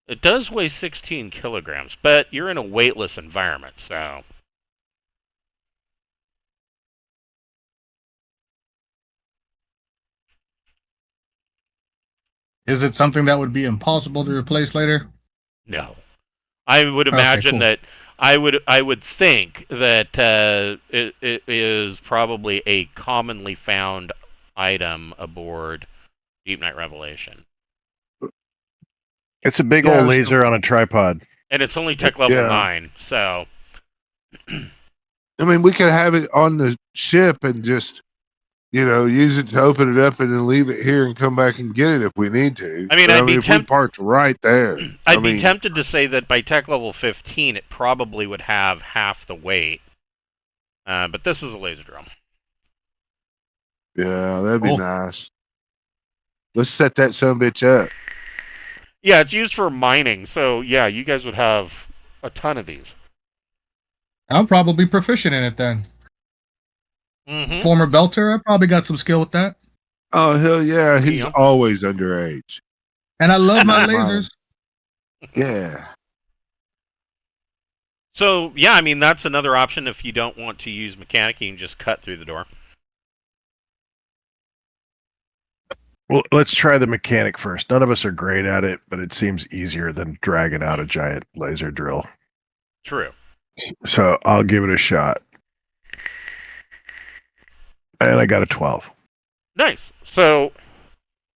It does weigh 16 kilograms, but you're in a weightless environment, so... Is it something that would be impossible to replace later? No. I would imagine cool. that I would think that it is probably a commonly found item aboard Deepnight Revelation. It's a big Yeah, old so- laser on a tripod. And it's only tech level Yeah. 9, so I mean, we could have it on the ship and just, use it to open it up and then leave it here and come back and get it if we need to. I mean, But, I'd be if we parked right there. I'd be tempted to say that by tech level 15 it probably would have half the weight. But this is a laser drill. Yeah, that'd be Cool. nice. Let's set that sumbitch up. Yeah, it's used for mining, so yeah, you guys would have a ton of these. I'm probably proficient in it then. Mm-hmm. Former belter, I probably got some skill with that. Oh, hell yeah. He's Yeah. always underage. And I love my Wow. lasers. Yeah. So, yeah, I mean, that's another option if you don't want to use mechanic, you can just cut through the door. Well, let's try the mechanic first. None of us are great at it, but it seems easier than dragging out a giant laser drill. True. So I'll give it a shot. And I got a 12. Nice. So,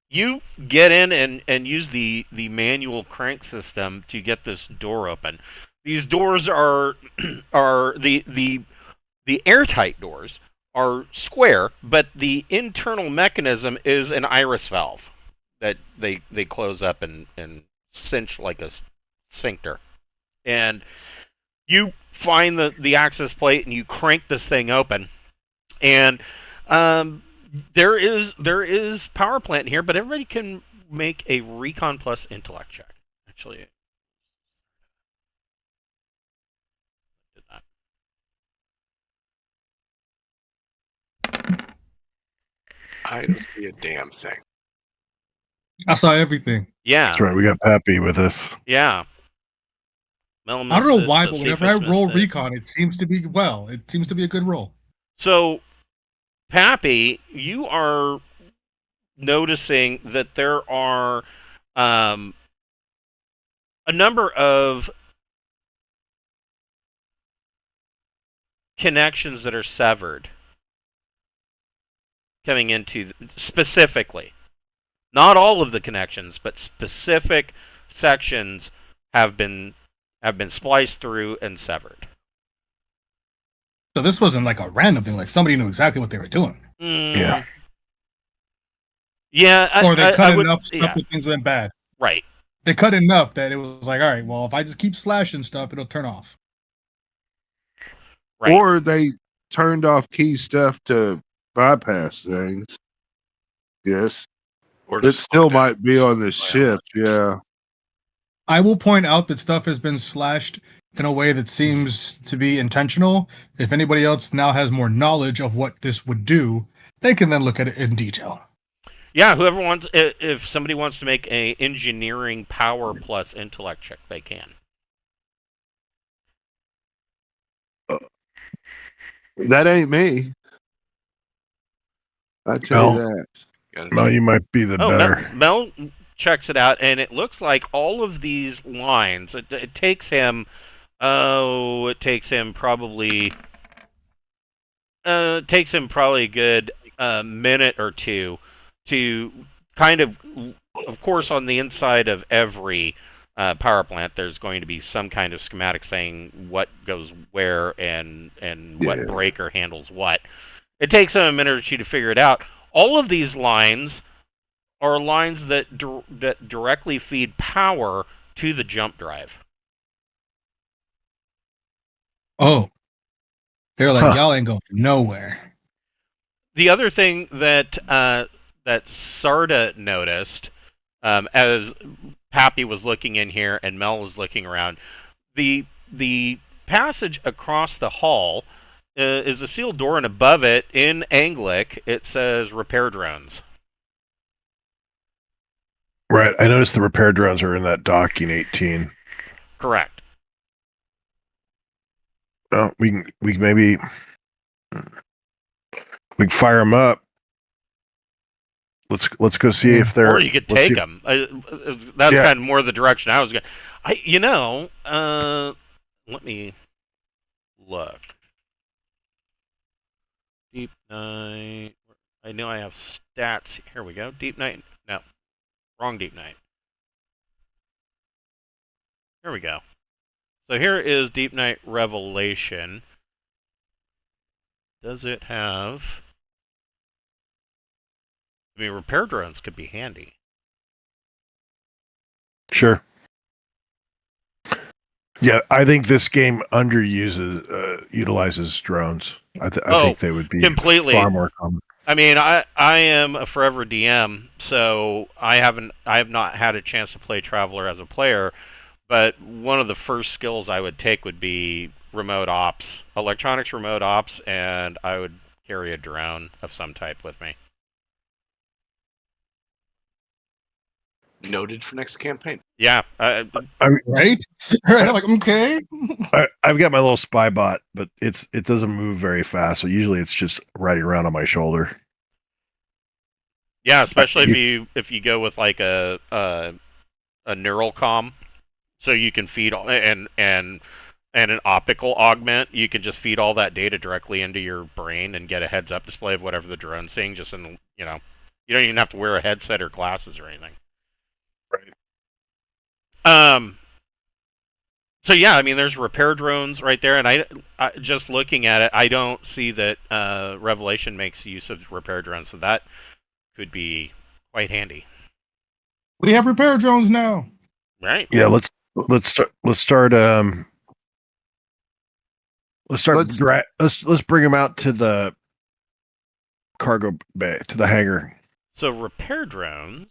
you get in and use the manual crank system to get this door open. These doors are the airtight doors are square, but the internal mechanism is an iris valve that they close up and cinch like a sphincter. And you find the access plate and you crank this thing open, and there is power plant here, but everybody can make a recon plus intellect check. Actually, did that. I don't see a damn thing. I saw everything. Yeah, That's right. We got Pappy with us. yeah. I don't know why, but whenever I roll recon, it seems to be a good roll. So, Pappy, you are noticing that there are a number of connections that are severed coming into specifically. Not all of the connections, but specific sections have been spliced through and severed. So this wasn't like a random thing, like somebody knew exactly what they were doing. Yeah. Yeah. Or they cut enough yeah. stuff that things went bad. Right. They cut enough that it was like, all right, well, if I just keep slashing stuff, it'll turn off. Right. Or they turned off key stuff to bypass things. Yes. Or It just still slow down might be on this ship. biologics. Yeah. I will point out that stuff has been slashed in a way that seems to be intentional. If anybody else now has more knowledge of what this would do, they can then look at it in detail. Yeah, whoever wants, if somebody wants to make a engineering power plus intellect check, they can. That ain't me. I tell you Mel, that. Got Mel, it. you might be the Oh, better. Mel checks it out, and it looks like all of these lines. It takes him. Oh, it takes him probably. It takes him probably a good minute or two to kind of course, on the inside of every power plant, there's going to be some kind of schematic saying what goes where and what Yeah. breaker handles what. It takes him a minute or two to figure it out. All of these lines are lines that that directly feed power to the jump drive. Oh, they're like, Huh. y'all ain't going nowhere. The other thing that that Sarda noticed, as Pappy was looking in here and Mel was looking around, the passage across the hall is a sealed door, and above it, in Anglic, it says repair drones. Right. I noticed the repair drones are in that docking 18. Correct. Well, we can maybe we can fire them up. Let's go see if they're. Or you could let's take see- them. That's Yeah. kind of more the direction I was going. Let me look. Deep Night. I know I have stats. Here we go. Deep Night. No, wrong Deep Night. Here we go. So here is Deep Night Revelation. Does it have? I mean, repair drones could be handy. Sure. Yeah, I think this game utilizes drones. I think they would be completely. far more common. I mean, I am a forever DM, so I have not had a chance to play Traveler as a player, but one of the first skills I would take would be remote ops, electronics remote ops, and I would carry a drone of some type with me. Noted for next campaign. Yeah, Right? Right. I'm like, okay. I've got my little spy bot, but it doesn't move very fast. So usually it's just riding around on my shoulder. yeah, especially if you go with like a neural comm, so you can feed and an optical augment. You can just feed all that data directly into your brain and get a heads up display of whatever the drone's seeing. Just in you don't even have to wear a headset or glasses or anything. Right. So yeah, I mean, there's repair drones right there, and I just looking at it, I don't see that Revelation makes use of repair drones, so that could be quite handy. We have repair drones now. Right? Yeah, let's start let's bring them out to the cargo bay, to the hangar. So repair drones.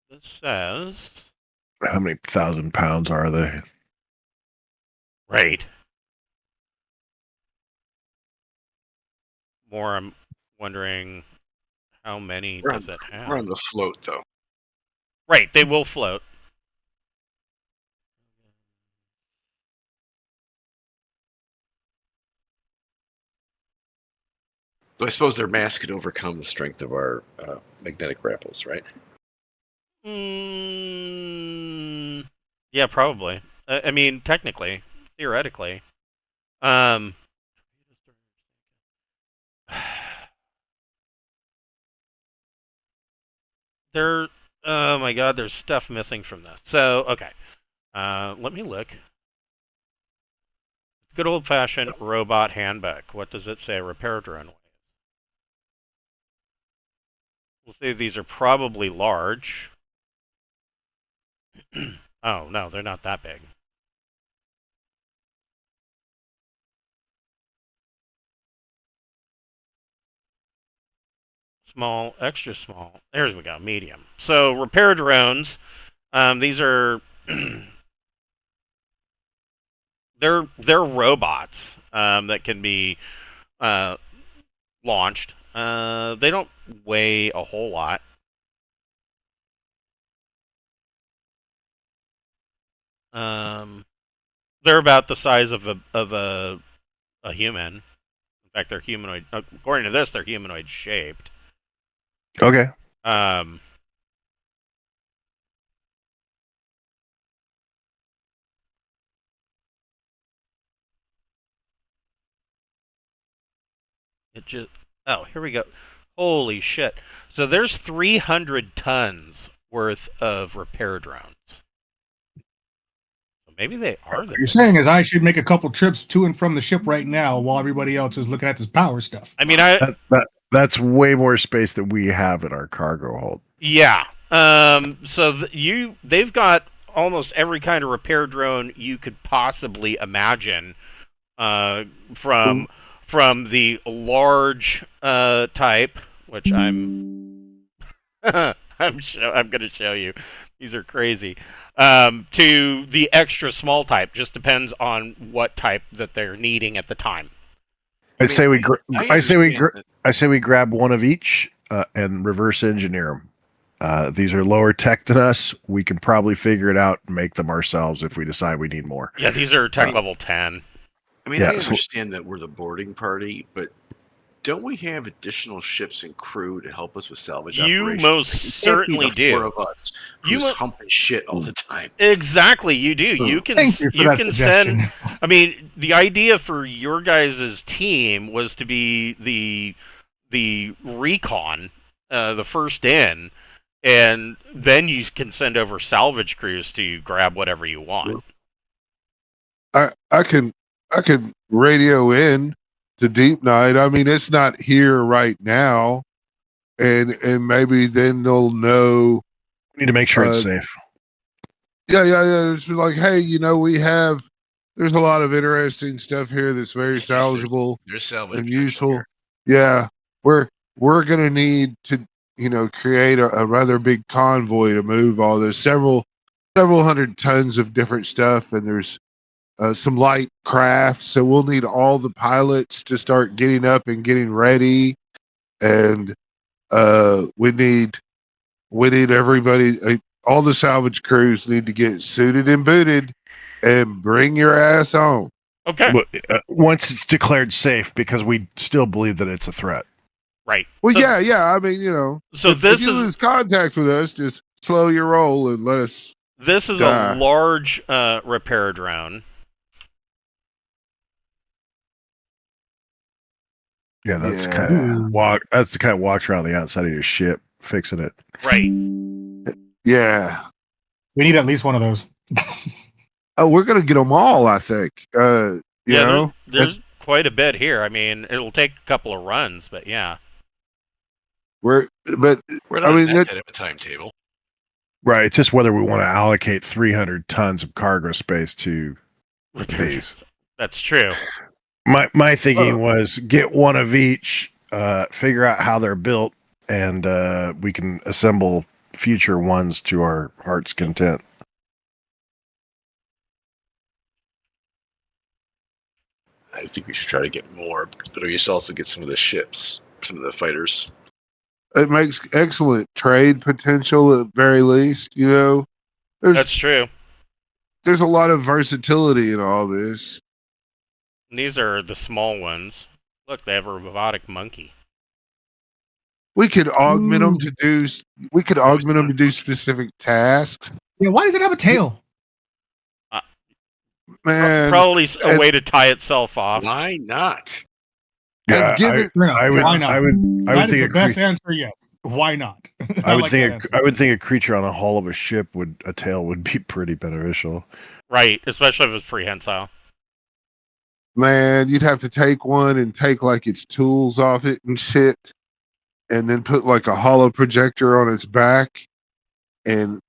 This says. How many 1,000 pounds are they? Right. More, I'm wondering how many does it have? We're on the float, though. Right, they will float. So I suppose their mass could overcome the strength of our magnetic grapples, right? Yeah, probably. I mean, technically, theoretically. There. Oh my God, there's stuff missing from this. So okay, let me look. Good old-fashioned robot handbook. What does it say? Repair drone. We'll say these are probably large. Oh no, they're not that big. Small, extra small. There we go. Medium. So repair drones. These are they're robots that can be launched. They don't weigh a whole lot. They're about the size of a human. In fact, they're humanoid. According to this, they're humanoid shaped. Okay. It just. Oh, here we go. Holy shit! So there's 300 tons worth of repair drones. So maybe they are. What you're saying is I should make a couple trips to and from the ship right now while everybody else is looking at this power stuff. I mean, That's way more space than we have in our cargo hold. Yeah. So they've got almost every kind of repair drone you could possibly imagine. From the large type, which I'm I'm going to show you. These are crazy. To the extra small type, just depends on what type that they're needing at the time. I say we grab one of each and reverse engineer them. These are lower tech than us. We can probably figure it out and make them ourselves if we decide we need more. Yeah, these are tech level 10. I mean, I understand that we're the boarding party, but don't we have additional ships and crew to help us with salvage operations? You most certainly do. Four of us who's humping shit all the time. Exactly, you do. You can. Thank you for that suggestion. I mean, the idea for your guys' team was to be the recon, the first in, and then you can send over salvage crews to grab whatever you want. I can radio in to Deepnight. I mean, it's not here right now, and maybe then they'll know. We need to make sure it's safe. Yeah. It's like, hey, there's a lot of interesting stuff here that's very salvageable and useful. Yeah, we're gonna need to create a rather big convoy to move all this several hundred tons of different stuff, and there's some light craft, so we'll need all the pilots to start getting up and getting ready, and we need everybody. All the salvage crews need to get suited and booted, and bring your ass on. Okay. Once it's declared safe, because we still believe that it's a threat. Right. Well, yeah. I mean, So if you lose contact with us, just slow your roll and let us. This is a large repair drone. Yeah, that's the kind of walks around the outside of your ship fixing it. Right. Yeah. We need at least one of those. Oh, we're gonna get them all, I think. There's quite a bit here. I mean, it'll take a couple of runs, but yeah. We're not at a timetable. Right. It's just whether we want to allocate 300 tons of cargo space to these. That's true. My thinking was get one of each, figure out how they're built, and we can assemble future ones to our heart's content. I think we should try to get more, but we should also get some of the ships, some of the fighters. It makes excellent trade potential at very least. That's true. There's a lot of versatility in all this. And these are the small ones. Look, they have a robotic monkey. We could augment them to do. We could augment them to do specific tasks. Yeah, why does it have a tail? Man, probably a way to tie itself off. Why not? Yeah, why not? I would think the best answer. Yes. Why not? I would think a creature on a hull of a ship a tail would be pretty beneficial. Right, especially if it's prehensile. Man, you'd have to take one and take like its tools off it and shit, and then put like a hollow projector on its back, and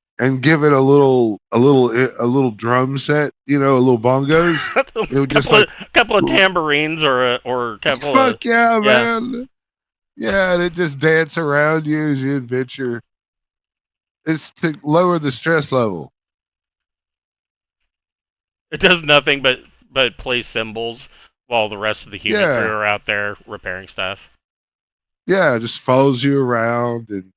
give it a little drum set, a little bongos. A couple of tambourines or a couple. Fuck yeah, man. Yeah, and it just dance around you as you adventure. It's to lower the stress level. It does nothing but play cymbals while the rest of the human Yeah. crew are out there repairing stuff. Yeah, it just follows you around and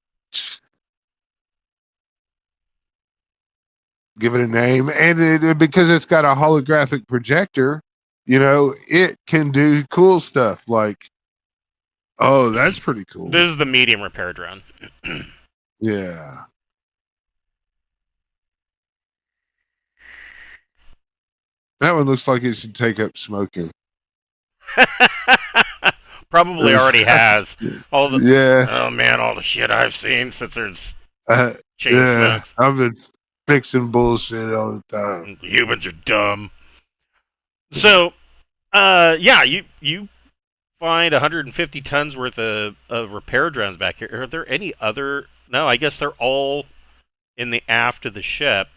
give it a name. And because it's got a holographic projector, it can do cool stuff like, oh, that's pretty cool. This is the medium repair drone. Yeah. That one looks like it should take up smoking. Probably already has. All the Yeah. Oh man, all the shit I've seen since there's chain Yeah. smokes. I've been fixing bullshit all the time. Humans are dumb. So, yeah, you find 150 tons worth of repair drones back here. Are there any other? No, I guess they're all in the aft of the ship.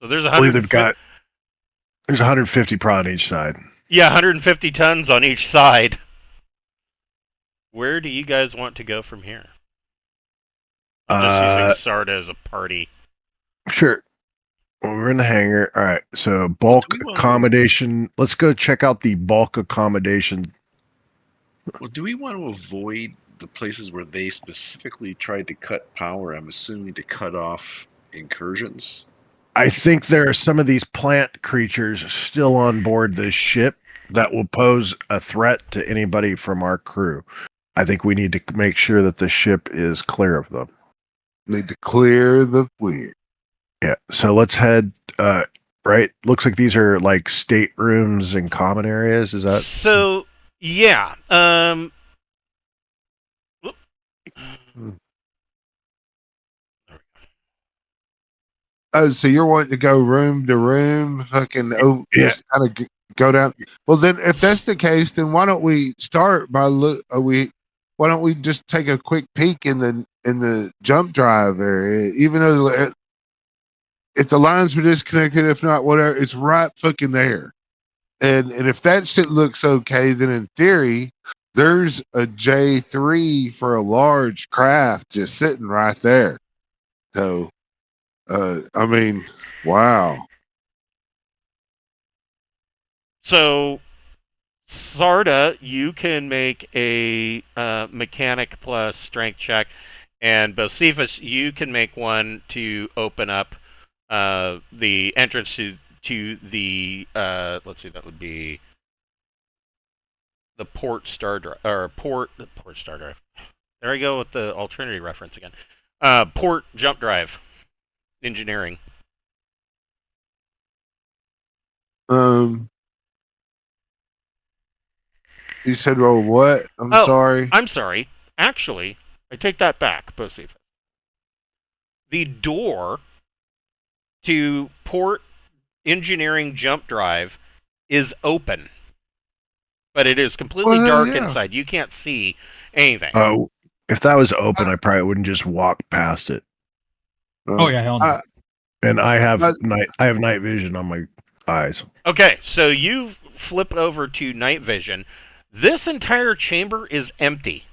So there's I believe there's 150 prod on each side. Yeah, 150 tons on each side. Where do you guys want to go from here? I'm just using Sarda as a party. Sure. Well, we're in the hangar. All right. So bulk accommodation. Let's go check out the bulk accommodation. Well, do we want to avoid the places where they specifically tried to cut power? I'm assuming to cut off incursions. I think there are some of these plant creatures still on board this ship that will pose a threat to anybody from our crew. I think we need to make sure that the ship is clear of them. Need to clear the weird. Yeah. So let's head, right? Looks like these are like staterooms and common areas. Is that? So, yeah. Oh, so you're wanting to go room to room, fucking just kind of go down. Well, then, if that's the case, then why don't we start by why don't we just take a quick peek in the jump drive area? Even though if the lines were disconnected, if not, whatever, it's right fucking there. And if that shit looks okay, then in theory, there's a J3 for a large craft just sitting right there. So, I mean, wow. So, Sarda, you can make a mechanic plus strength check, and Bocephus, you can make one to open up the entrance to the let's see, that would be the port star drive or port star drive. There I go with the alternative reference again. Port jump drive engineering. You said roll what? I'm sorry. I'm sorry. Actually, I take that back, Bocephus. The door to port engineering jump drive is open, but it is completely dark inside. You can't see anything. Oh, if that was open, I probably wouldn't just walk past it. Oh yeah, hell no. And I have night vision on my eyes. Okay, so you flip over to night vision. This entire chamber is empty.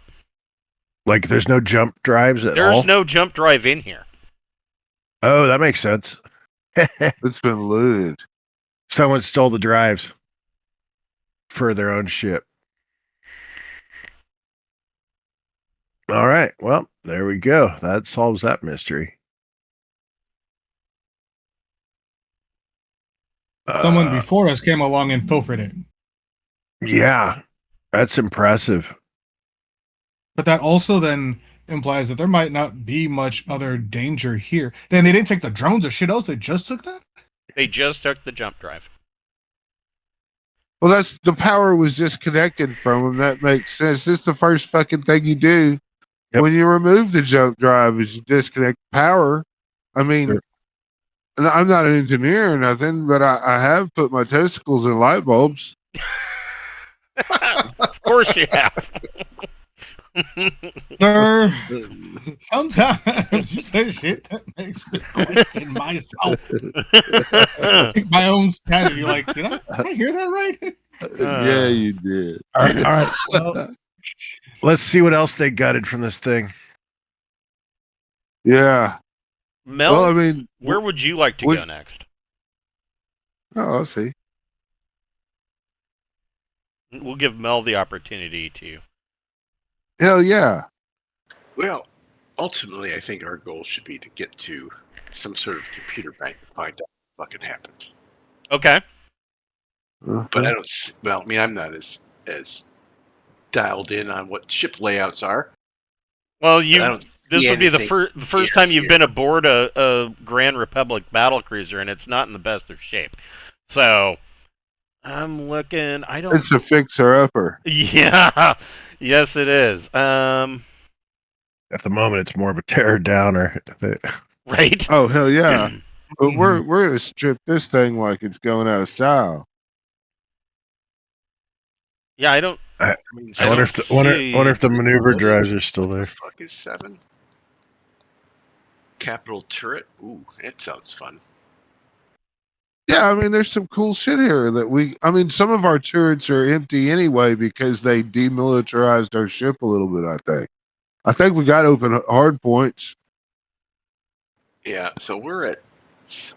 Like there's no jump drives at all? There's no jump drive in here. Oh, that makes sense. It's been looted. Someone stole the drives for their own ship. All right. Well, there we go. That solves that mystery. Someone before us came along and pilfered it. Yeah, that's impressive. But that also then implies that there might not be much other danger here. Then they didn't take the drones or shit else. They just took that? They just took the jump drive. Well, that's the power was disconnected from them. That makes sense. This is the first fucking thing you do when you remove the jump drive is you disconnect power. I mean, and I'm not an engineer or nothing, but I have put my testicles in light bulbs. Of course you have. Sir, sometimes you say shit that makes me question myself. My own sanity. Like, did I hear that right? Yeah, you did. All right. Well, let's see what else they gutted from this thing. Yeah. Mel, Well, I mean, where would you like to go next? Oh, I'll see. We'll give Mel the opportunity to. Hell yeah. Well, ultimately, I think our goal should be to get to some sort of computer bank to find out what fucking happened. Okay. But I don't. Well, I mean, I'm not as dialed in on what ship layouts are. Well, this would be the first time you've been aboard a Grand Republic battlecruiser, and it's not in the best of shape. So, I'm looking. I don't. It's a fixer-upper. Yeah. Yes, it is. At the moment, it's more of a tear downer. Right. Oh hell yeah! But we're gonna strip this thing like it's going out of style. Yeah, I don't. I mean, I wonder if the maneuver drives are still there. What the fuck is 7? Capital turret. Ooh, that sounds fun. Yeah, I mean, there's some cool shit here I mean, some of our turrets are empty anyway because they demilitarized our ship a little bit, I think we got open hard points. Yeah, so we're at.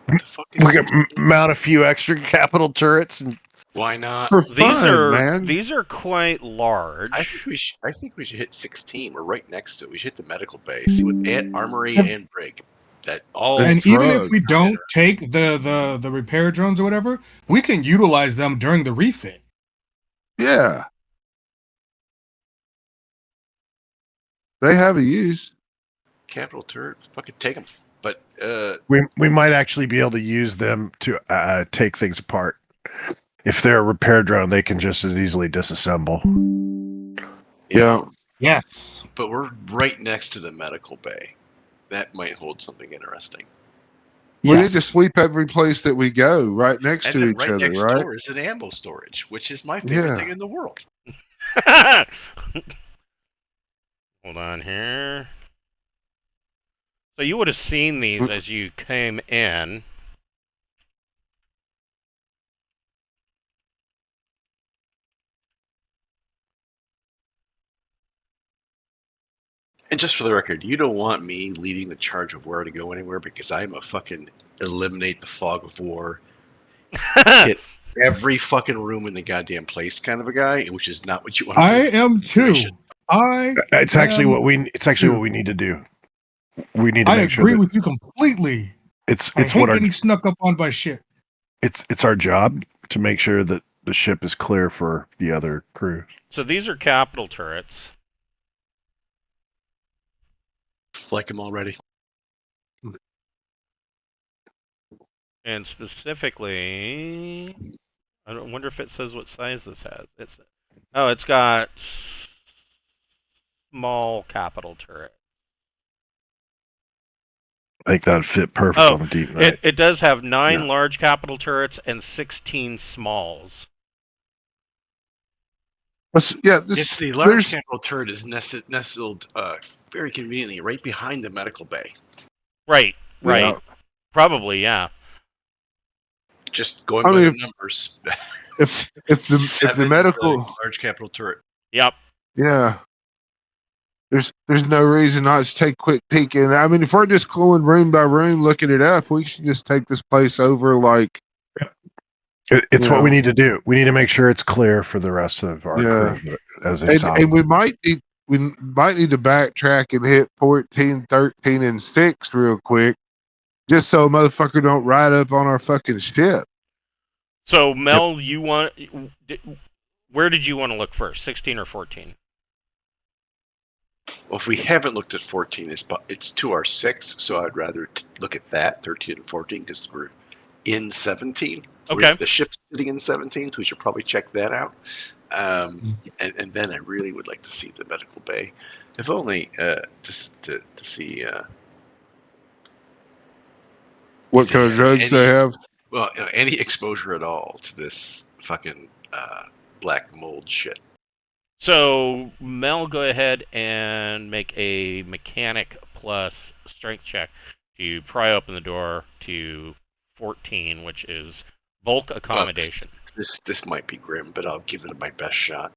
What the fuck is We can mount a few extra capital turrets and. Why not? For fun, man. These are quite large. I think we should hit 16. We're right next to it. We should hit the medical bay. See what armory and brig. That all. And even if we don't take the repair drones or whatever, we can utilize them during the refit. Yeah. They have a use. Capital turret. Fucking take them. But we might actually be able to use them to take things apart. If they're a repair drone, they can just as easily disassemble. Yeah. Yes. But we're right next to the medical bay. That might hold something interesting. We need to sweep every place that we go right next to each right other, next right? door is an ammo storage, which is my favorite thing in the world. Hold on here. So you would have seen these as you came in. And just for the record, you don't want me leading the charge of where to go anywhere because I'm a fucking eliminate the fog of war, hit every fucking room in the goddamn place kind of a guy, which is not what you want to do. I am too. It's actually what we need to do. We need to make sure. I agree with you completely. It's I hate getting snuck up on by shit. It's our job to make sure that the ship is clear for the other crew. So these are capital turrets. Like them already. And specifically, I don't wonder if it says what size this has. It's got small capital turret. I think that'd fit perfect on the Deepnight. It does have 9 large capital turrets and 16 smalls. The large capital turret is nestled very conveniently right behind the medical bay. Right. Yeah. Probably, yeah. Just going by the numbers. If the medical large capital turret. Yep. Yeah. There's no reason not to take a quick peek in. I mean, if we're just going room by room looking it up, we should just take this place over like. It's what we need to do. We need to make sure it's clear for the rest of our crew as they saw. And we might need to backtrack and hit 14, 13, and 6 real quick, just so a motherfucker don't ride up on our fucking ship. So Mel, where did you want to look first, 16 or 14? Well, if we haven't looked at 14, it's to our 6, so I'd rather look at that 13 and 14 because we're in 17. Okay. The ship's sitting in 17, so we should probably check that out. And then I really would like to see the medical bay, if only to see what kind of drugs they have. Well, any exposure at all to this fucking black mold shit. So Mel, go ahead and make a mechanic plus strength check to pry open the door to 14, which is bulk accommodation. This might be grim, but I'll give it my best shot.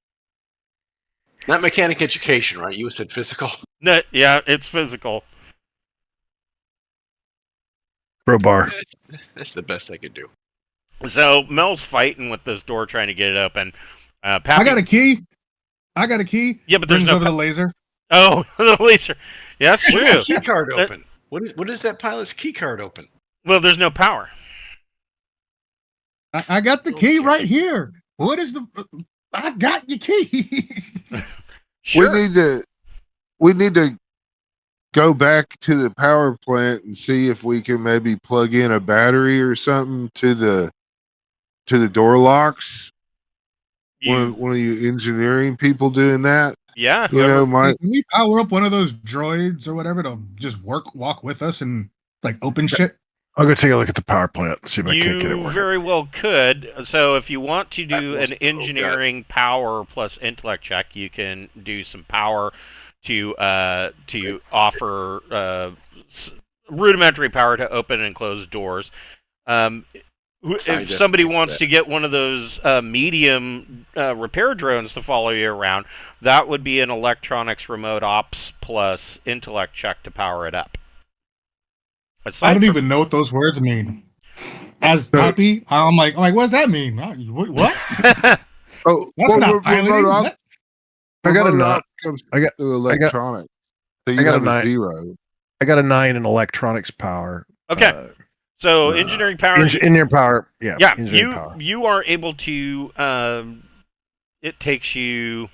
Not mechanic education, right? You said physical. No, yeah, it's physical. Crowbar. That's the best I could do. So Mel's fighting with this door, trying to get it open. Pappy, I got a key. Yeah, but there's brings no over the laser. Oh, the laser. Yeah, that's What true. is key card open? What is that pilot's key card open? Well, there's no power. I got the key right here. What is the? I got your key. Sure. We need to go back to the power plant and see if we can maybe plug in a battery or something to the door locks. One of you engineering people doing that. Yeah, You know, Can we power up one of those droids or whatever to just walk with us and like open shit? I'll go take a look at the power plant and see if I can't get it you working. very well could. So if you want to do That was an engineering power plus intellect check, you can do some power to offer rudimentary power to open and close doors. If somebody wants to get one of those medium repair drones to follow you around, that would be an electronics remote ops plus intellect check to power it up. I don't even know what those words mean. As Poppy, I'm like, what does that mean? What? Oh, That's not piloting. I got a remote 9. op comes to electronic. So you I got have a 9. 0. I got a 9 in electronics power. Okay. So engineering power. Engineering power. Yeah. Yeah. Engineering power. You are able to. It takes you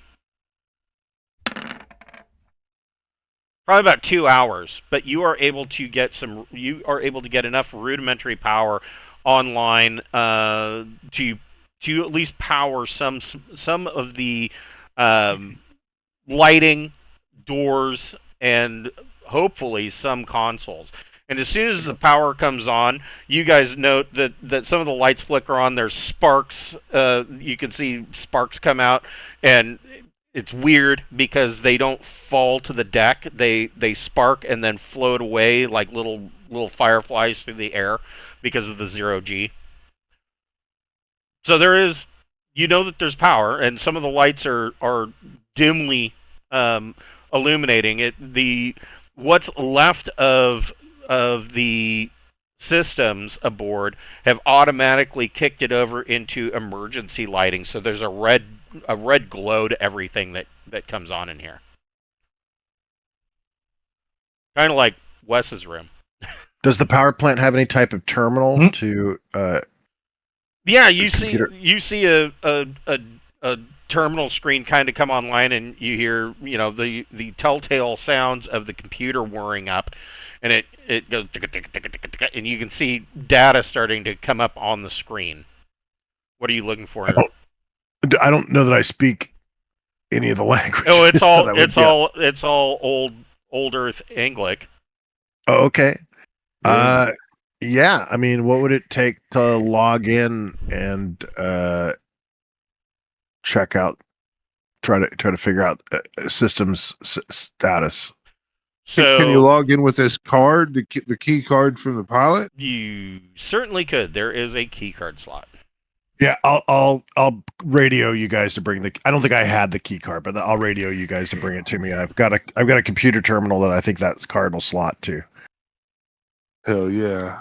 probably about 2 hours, but you are able to get some. You are able to get enough rudimentary power online to at least power some of the lighting, doors, and hopefully some consoles. And as soon as the power comes on, you guys note that some of the lights flicker on. There's sparks. You can see sparks come out, and it's weird because they don't fall to the deck. They spark and then float away like little fireflies through the air because of the 0G. So there is, that there's power, and some of the lights are dimly illuminating it. What's left of the systems aboard have automatically kicked it over into emergency lighting. So there's a red glow to everything that comes on in here. Kind of like Wes's room. Does the power plant have any type of terminal to? Yeah, you see a terminal screen kind of come online, and you hear the telltale sounds of the computer whirring up, and it goes and you can see data starting to come up on the screen. What are you looking for? I don't know that I speak any of the languages. Oh, it's all old Earth Anglic. Oh, okay. Yeah. I mean, what would it take to log in and check out? Try to figure out systems status. So can you log in with this card, the key card from the pilot? You certainly could. There is a key card slot. Yeah, I'll radio you guys to bring I don't think I had the key card, but I'll radio you guys to bring it to me. I've got a computer terminal that I think that's cardinal slot to. Hell yeah.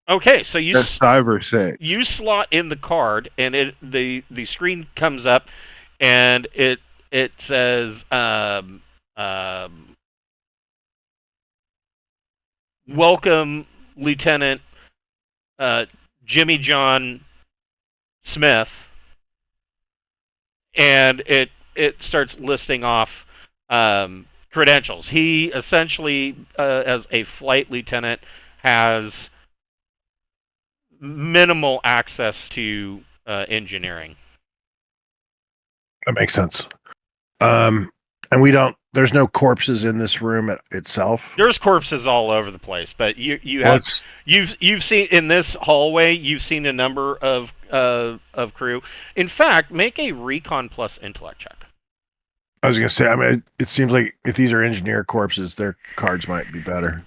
Okay, so that's cyber-6. You slot in the card, and the screen comes up, and it says welcome, Lieutenant Jimmy John Smith, and it starts listing off credentials. He essentially, as a flight lieutenant, has minimal access to engineering. That makes sense. And there's no corpses in this room itself. There's corpses all over the place, but you've seen in this hallway, you've seen a number of crew. In fact, make a recon plus intellect check. I was gonna say, I mean, it seems like if these are engineer corpses, their cards might be better.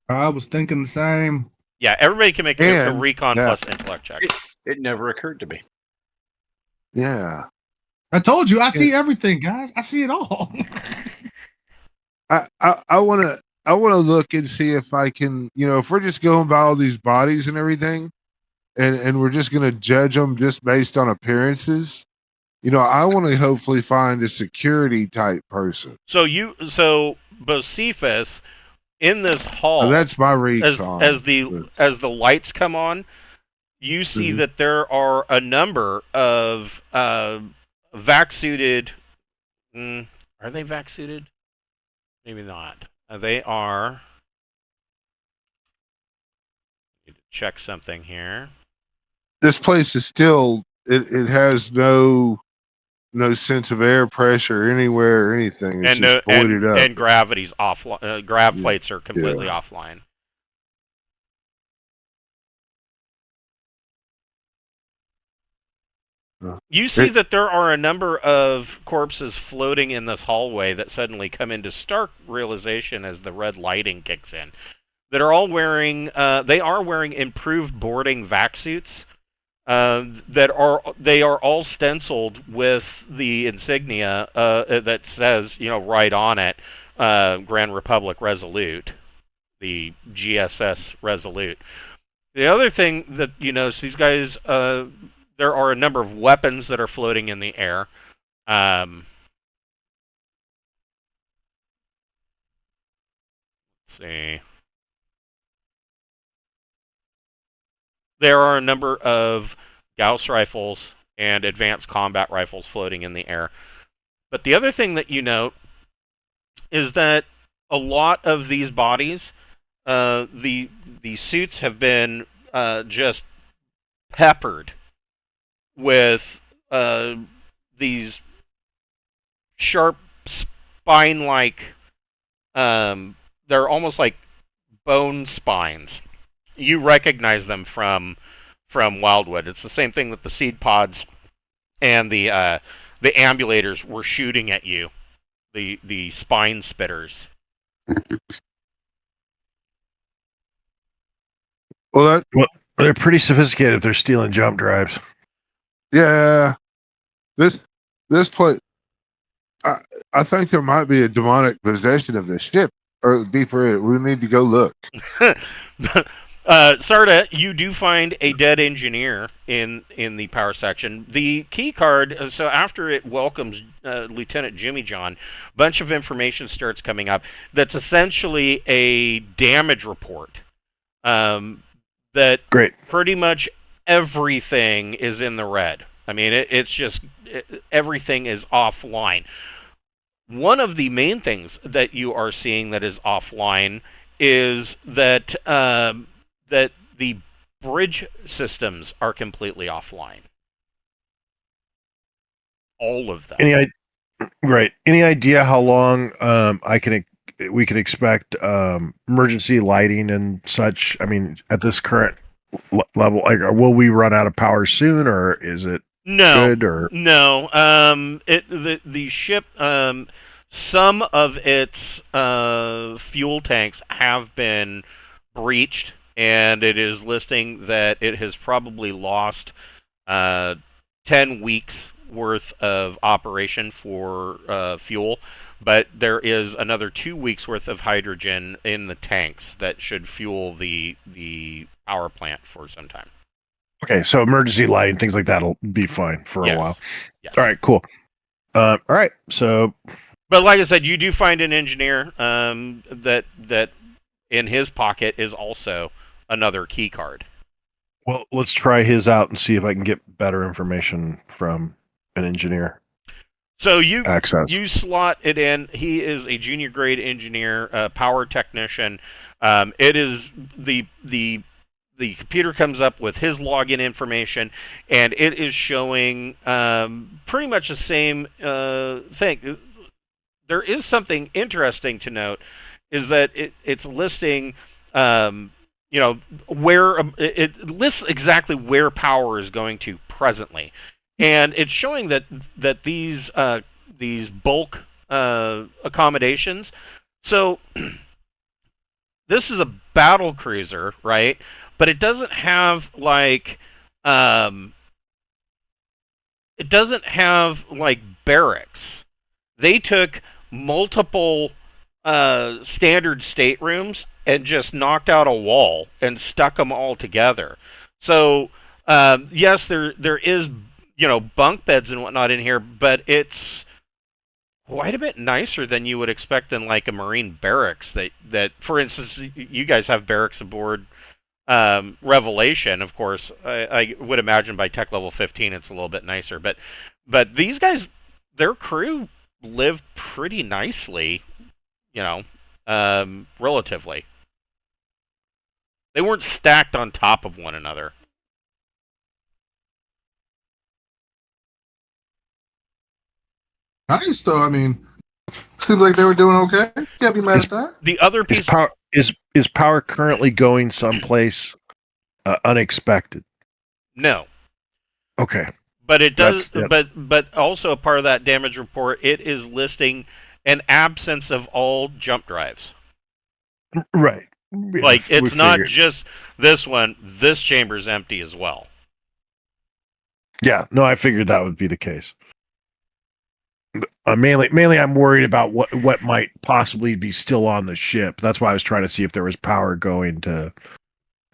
I was thinking the same. Yeah, everybody can make a recon plus intellect check. It never occurred to me. Yeah. I told you, I see everything, guys. I see it all. I want to look and see if I can, if we're just going by all these bodies and everything, and we're just going to judge them just based on appearances. I want to hopefully find a security type person. So Bocephus in this hall, That's my recon. as the lights come on, you see that there are a number of vac-suited. Are they vac-suited? Maybe not. They are. Need to check something here. This place is still. It has no sense of air pressure anywhere or anything. It's just voided up. And gravity's offline. Grav plates are completely offline. You see that there are a number of corpses floating in this hallway that suddenly come into stark realization as the red lighting kicks in. That are all wearing. They are wearing improved boarding vac suits. They are all stenciled with the insignia that says, right on it, Grand Republic Resolute, the GSS Resolute. The other thing that you notice, these guys, there are a number of weapons that are floating in the air. Let's see. There are a number of Gauss rifles and advanced combat rifles floating in the air. But the other thing that you note is that a lot of these bodies, the suits have been just peppered with these sharp spine-like. They're almost like bone spines. You recognize them from Wildwood. It's the same thing that the seed pods and the ambulators were shooting at you. The spine spitters. Well, they're pretty sophisticated if they're stealing jump drives. Yeah, this place. I think there might be a demonic possession of this ship, or deeper in it. We need to go look. Sarda, you do find a dead engineer in the power section. The key card, so after it welcomes Lieutenant Jimmy John, a bunch of information starts coming up that's essentially a damage report. That Great. Pretty much everything is in the red. I mean, it's just everything is offline. One of the main things that you are seeing that is offline is that that the bridge systems are completely offline. All of them. Any idea how long we can expect emergency lighting and such? I mean, at this current level, like, will we run out of power soon, or is it good? Or no? The ship. Some of its fuel tanks have been breached, and it is listing that it has probably lost 10 weeks worth of operation for fuel, but there is another 2 weeks worth of hydrogen in the tanks that should fuel the power plant for some time. Okay, so emergency lighting, things like that will be fine for a while. Yes. All right, cool. All right, so... But like I said, you do find an engineer that in his pocket is also another key card. Well, let's try his out and see if I can get better information from an engineer. So you access. You slot it in. He is a junior grade engineer, power technician. It is the computer comes up with his login information, and it is showing pretty much the same thing. There is something interesting to note, is that it's listing, where it lists exactly where power is going to presently, and it's showing that these bulk accommodations. So this is a battle cruiser, right? But it doesn't have like it doesn't have like barracks. They took multiple standard staterooms and just knocked out a wall and stuck them all together. So yes, there is bunk beds and whatnot in here, but it's quite a bit nicer than you would expect in like a Marine barracks. That for instance, you guys have barracks aboard Revelation, of course. I would imagine by tech level 15 it's a little bit nicer, but these guys, their crew lived pretty nicely, relatively. They weren't stacked on top of one another. Nice, though. I mean, seems like they were doing okay. Can't be mad at that. The other piece is power currently going someplace unexpected? No. Okay. But it does. But also a part of that damage report, it is listing an absence of all jump drives. Right. Like it's not just this one. This chamber's empty as well. Yeah. No, I figured that would be the case. Mainly, I'm worried about what might possibly be still on the ship. That's why I was trying to see if there was power going to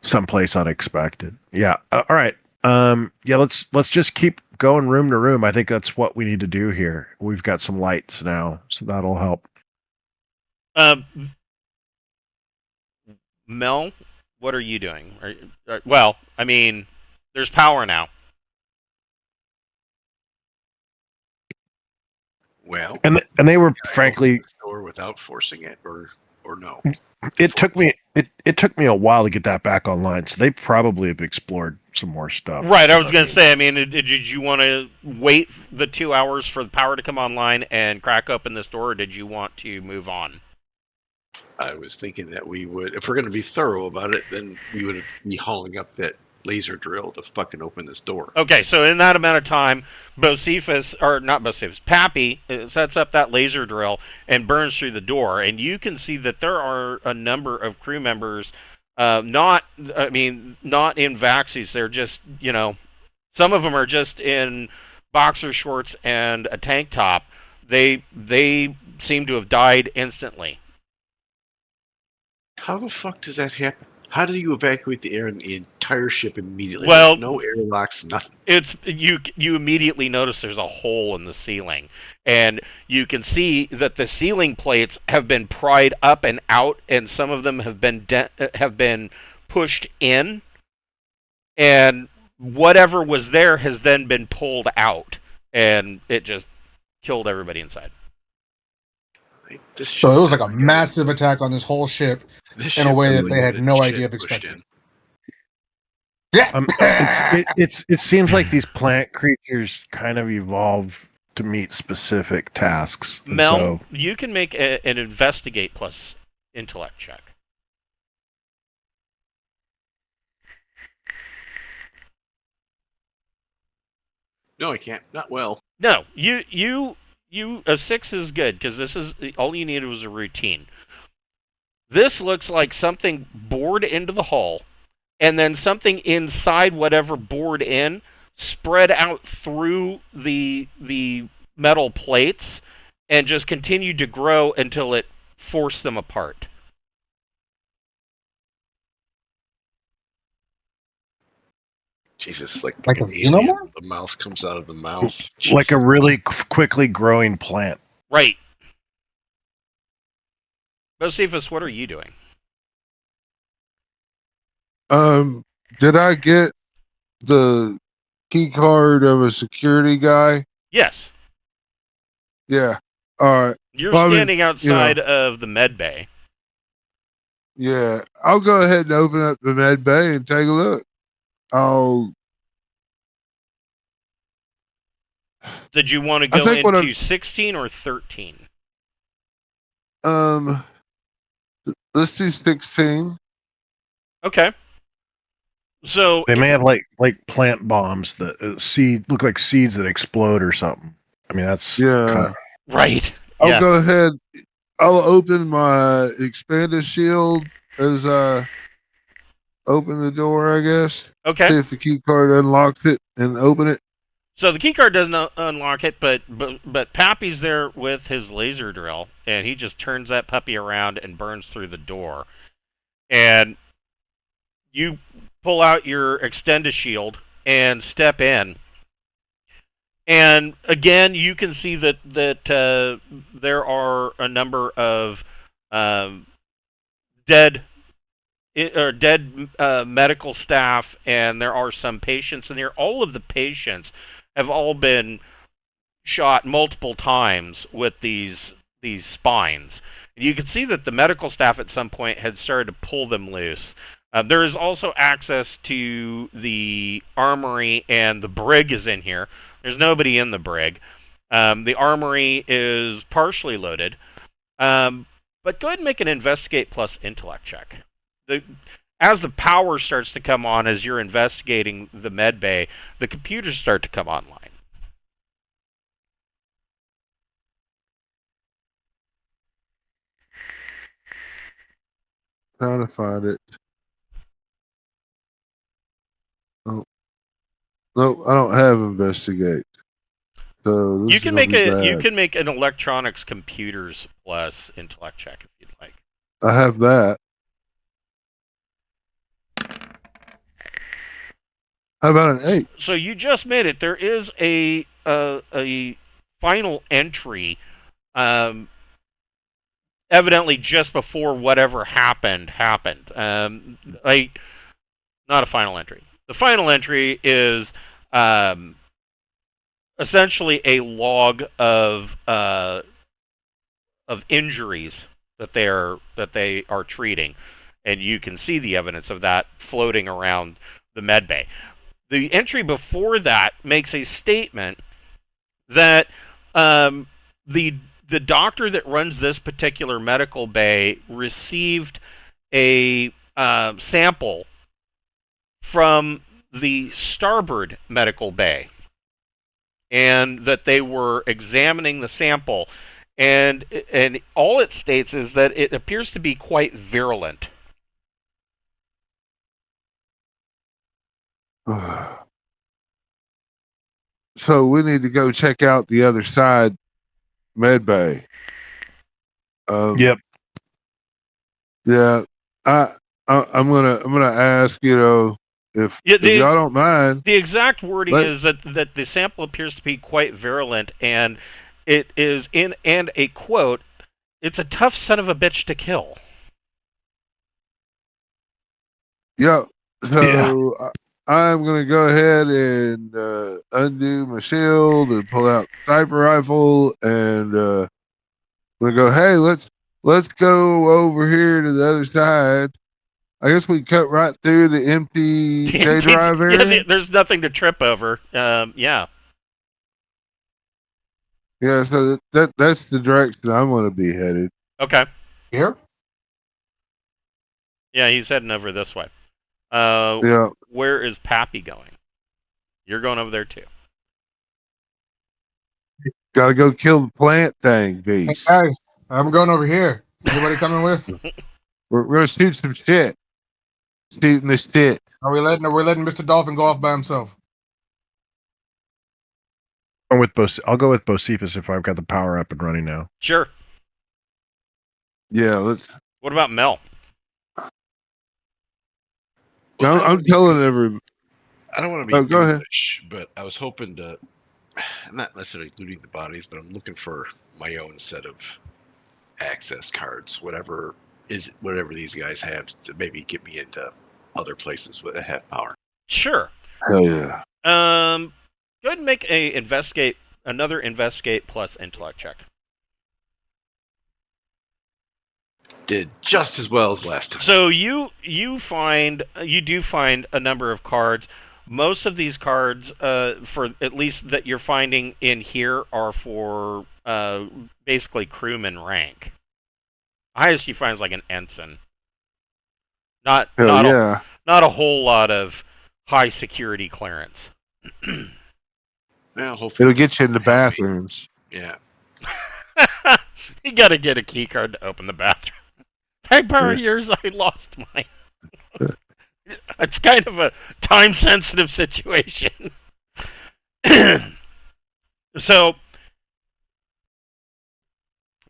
someplace unexpected. Yeah. All right. Yeah. Let's just keep going room to room. I think that's what we need to do here. We've got some lights now, so that'll help. Mel, what are you doing? Well, I mean, there's power now. Well, and they were frankly door without forcing it, or no. It took me a while to get that back online, so they probably have explored some more stuff. Right, I was going to say, I mean, did you want to wait the 2 hours for the power to come online and crack open this door, or did you want to move on? I was thinking that we would, if we're going to be thorough about it, then we would be hauling up that laser drill to fucking open this door. Okay, so in that amount of time, Pappy sets up that laser drill and burns through the door, and you can see that there are a number of crew members, not in vaxis. They're just, some of them are just in boxer shorts and a tank top. They seem to have died instantly. How the fuck does that happen? How do you evacuate the air in the entire ship immediately? Well, there's no airlocks, nothing. It's you immediately notice there's a hole in the ceiling, and you can see that the ceiling plates have been pried up and out, and some of them have been pushed in, and whatever was there has then been pulled out, and it just killed everybody inside. So it was like a massive attack on this whole ship in a way that they had no idea of expecting. Yeah, it seems like these plant creatures kind of evolve to meet specific tasks. Mel, you can make an investigate plus intellect check. No, I can't. Not well. No, a 6 is good, because this is all you needed was a routine. This looks like something bored into the hull, and then something inside whatever bored in spread out through the metal plates and just continued to grow until it forced them apart. Jesus, like a xenomorph? The mouth comes out of the mouth. Jesus. Like a really quickly growing plant. Right. Josephus, what are you doing? Did I get the key card of a security guy? Yes. Yeah. All right. You're standing outside of the med bay. Yeah. I'll go ahead and open up the med bay and take a look. Did you want to go into 16 or 13? Let's do 16. Okay. So they may have like plant bombs that look like seeds that explode or something. I mean, that's right. I'll go ahead. I'll open my expanded shield as I open the door, I guess. Okay. See if the key card unlocks it and open it. So the keycard doesn't unlock it, but Pappy's there with his laser drill, and he just turns that puppy around and burns through the door. And you pull out your extend-a-shield and step in. And again, you can see that there are a number of dead medical staff, and there are some patients in here. All of the patients have all been shot multiple times with these spines. You can see that the medical staff at some point had started to pull them loose. There is also access to the armory, and the brig is in here. There's nobody in the brig. The armory is partially loaded. But go ahead and make an investigate plus intellect check. As the power starts to come on as you're investigating the med bay, the computers start to come online. Trying to find it. Oh. No, I don't have investigate. So this You is can gonna make be bad. you can make an electronics computers plus intellect check if you'd like. I have that. How about an 8? So you just made it. There is a final entry, evidently just before whatever happened. Not a final entry. The final entry is essentially a log of injuries that they are treating, and you can see the evidence of that floating around the med bay. The entry before that makes a statement that the doctor that runs this particular medical bay received a sample from the starboard medical bay, and that they were examining the sample, and all it states is that it appears to be quite virulent. So we need to go check out the other side med bay. Yep. Yeah. I'm gonna ask, if y'all don't mind. The exact wording is that the sample appears to be quite virulent, and it is and a quote, "It's a tough son of a bitch to kill." Yeah. So I'm gonna go ahead and undo my shield and pull out the sniper rifle, and I'm gonna go, hey, let's go over here to the other side. I guess we cut right through the empty J drive area. Yeah, there's nothing to trip over. Yeah. Yeah, so that's the direction I'm gonna be headed. Okay. Here? Yeah, he's heading over this way. Yeah. Where is Pappy going? You're going over there too. Gotta go kill the plant thing, Hey beast. guys, I'm going over here. Anybody coming with? We're gonna shoot some shit. Shooting the shit. We're letting Mr. Dolphin go off by himself. I'll go with Bocephus if I've got the power up and running now. Sure. Yeah, let's. What about Mel? I'm telling everybody. I don't want to be go ahead. foolish, but I was hoping to, not necessarily looting the bodies, but I'm looking for my own set of access cards, whatever these guys have, to maybe get me into other places that have power. Sure. Hell yeah. Go ahead and make another investigate plus intellect check. Did just as well as last time. So you do find a number of cards. Most of these cards, for at least that you're finding in here, are for basically crewman rank. Highest you find is like an ensign. Not a whole lot of high security clearance. Well, hopefully It'll get you in the bathrooms. Yeah. You gotta get a key card to open the bathroom. Can I borrow yours? I lost mine. It's kind of a time-sensitive situation. So,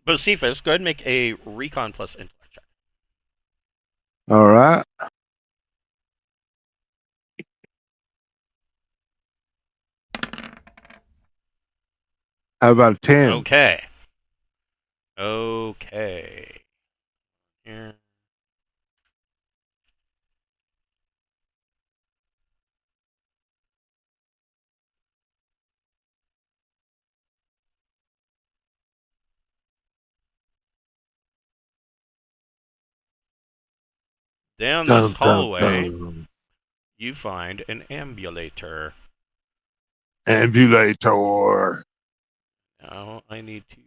Bocephus, go ahead and make a recon plus intellect check. All right. How about a 10? Okay. Okay. Here. Down this Dun, dun, hallway, dun. you find an ambulator. Ambulator. Now I need to.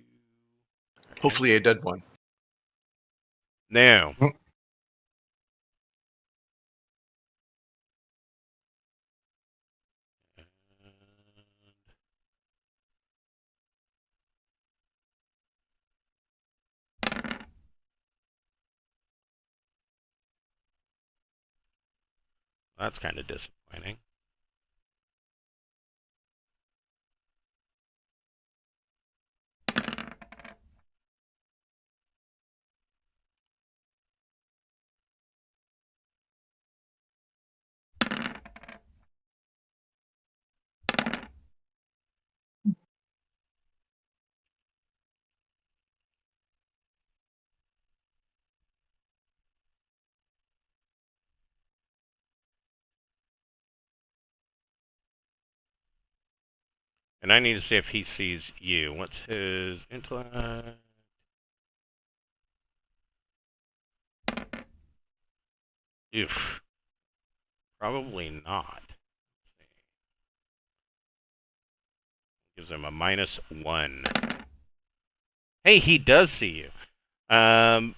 Hopefully a dead one. Now. That's kind of disappointing. And I need to see if he sees you. What's his intellect? Oof. Probably not. Gives him a -1. Hey, he does see you. But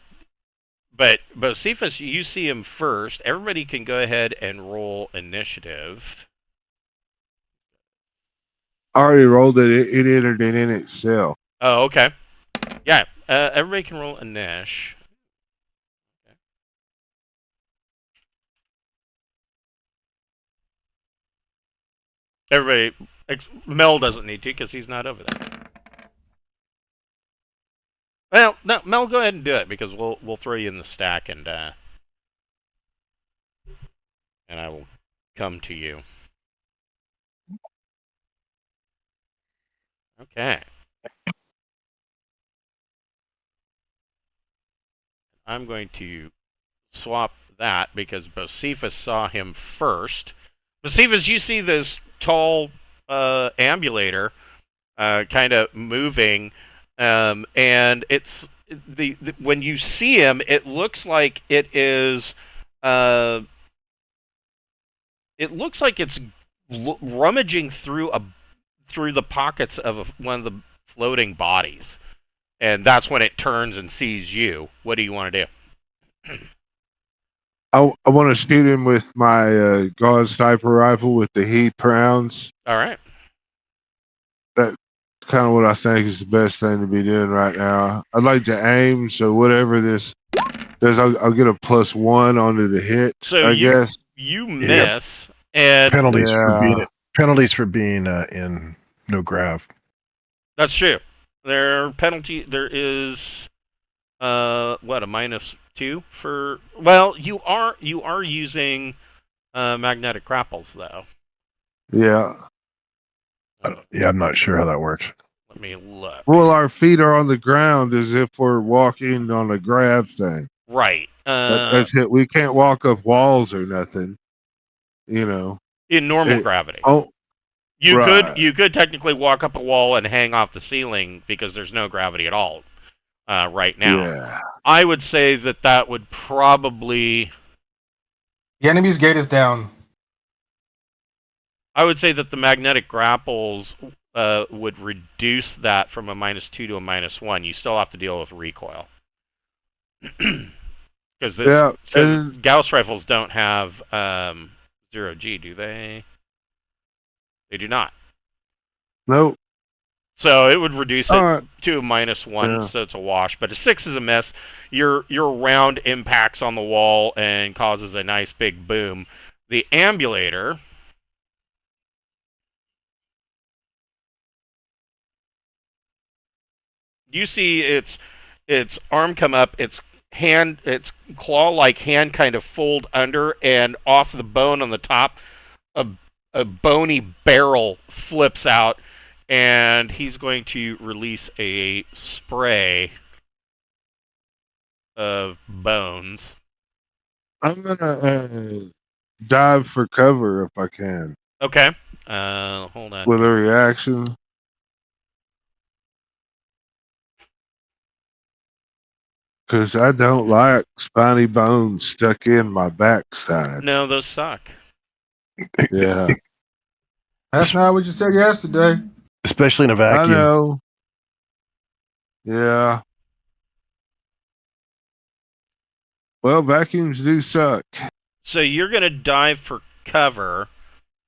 Bocephus, you see him first. Everybody can go ahead and roll initiative. I already rolled it. It entered it in itself. Oh, okay. Yeah, everybody can roll initiative. Okay. Everybody, Mel doesn't need to because he's not over there. Well, no, Mel, go ahead and do it because we'll throw you in the stack and I will come to you. Okay. I'm going to swap that because Bocephus saw him first. Bocephus, you see this tall ambulator kind of moving, and it's the when you see him, it looks like it is. It looks like it's rummaging through the pockets of one of the floating bodies, and that's when it turns and sees you. What do you want to do? I want to shoot him with my Gauss sniper rifle with the heat rounds. All right. That's kind of what I think is the best thing to be doing right now. I'd like to aim, so whatever this does, I'll get a +1 onto the hit. So I guess you miss, and Penalties for being in no grav. that's true. There is what, a -2 for. Well, you are using magnetic grapples though. yeah. Yeah, I'm not sure how that works. Let me look. Well, our feet are on the ground as if we're walking on a grab thing. Right. That's it. We can't walk up walls or nothing. You know. In normal gravity. Oh, You right. you could technically walk up a wall and hang off the ceiling because there's no gravity at all right now. Yeah. I would say that would probably. The enemy's gate is down. I would say that the magnetic grapples would reduce that from a -2 to a -1. You still have to deal with recoil. Because Gauss rifles don't have 0G, do they? They do not. Nope. So it would reduce it to a -1, Yeah. so it's a wash. But a 6 is a miss. Your round impacts on the wall and causes a nice big boom. The ambulator You see its arm come up, its claw-like hand kind of fold under, and off the bone on the top, a bony barrel flips out, and he's going to release a spray of bones. I'm gonna dive for cover if I can Okay. Hold on. with a reaction. Because I don't like spiny bones stuck in my backside. No, those suck. Yeah, That's not what you said yesterday. Especially in a I vacuum. know. Yeah. Well, vacuums do suck. So you're going to dive for cover.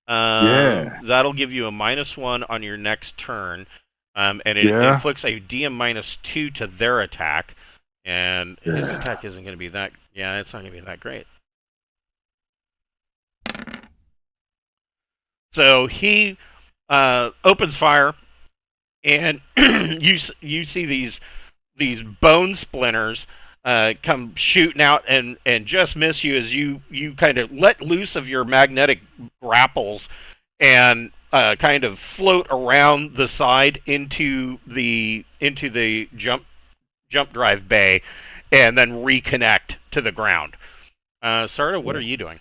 Yeah. That'll give you a -1 on your next turn. And it Yeah. inflicts a DM -2 to their attack. And his Yeah. attack isn't going to be that... Yeah, it's not going to be that great. So he opens fire, and you see these bone splinters come shooting out and just miss you as you kind of let loose of your magnetic grapples and kind of float around the side into the jump drive bay, and then reconnect to the ground. Sarda, what are you doing?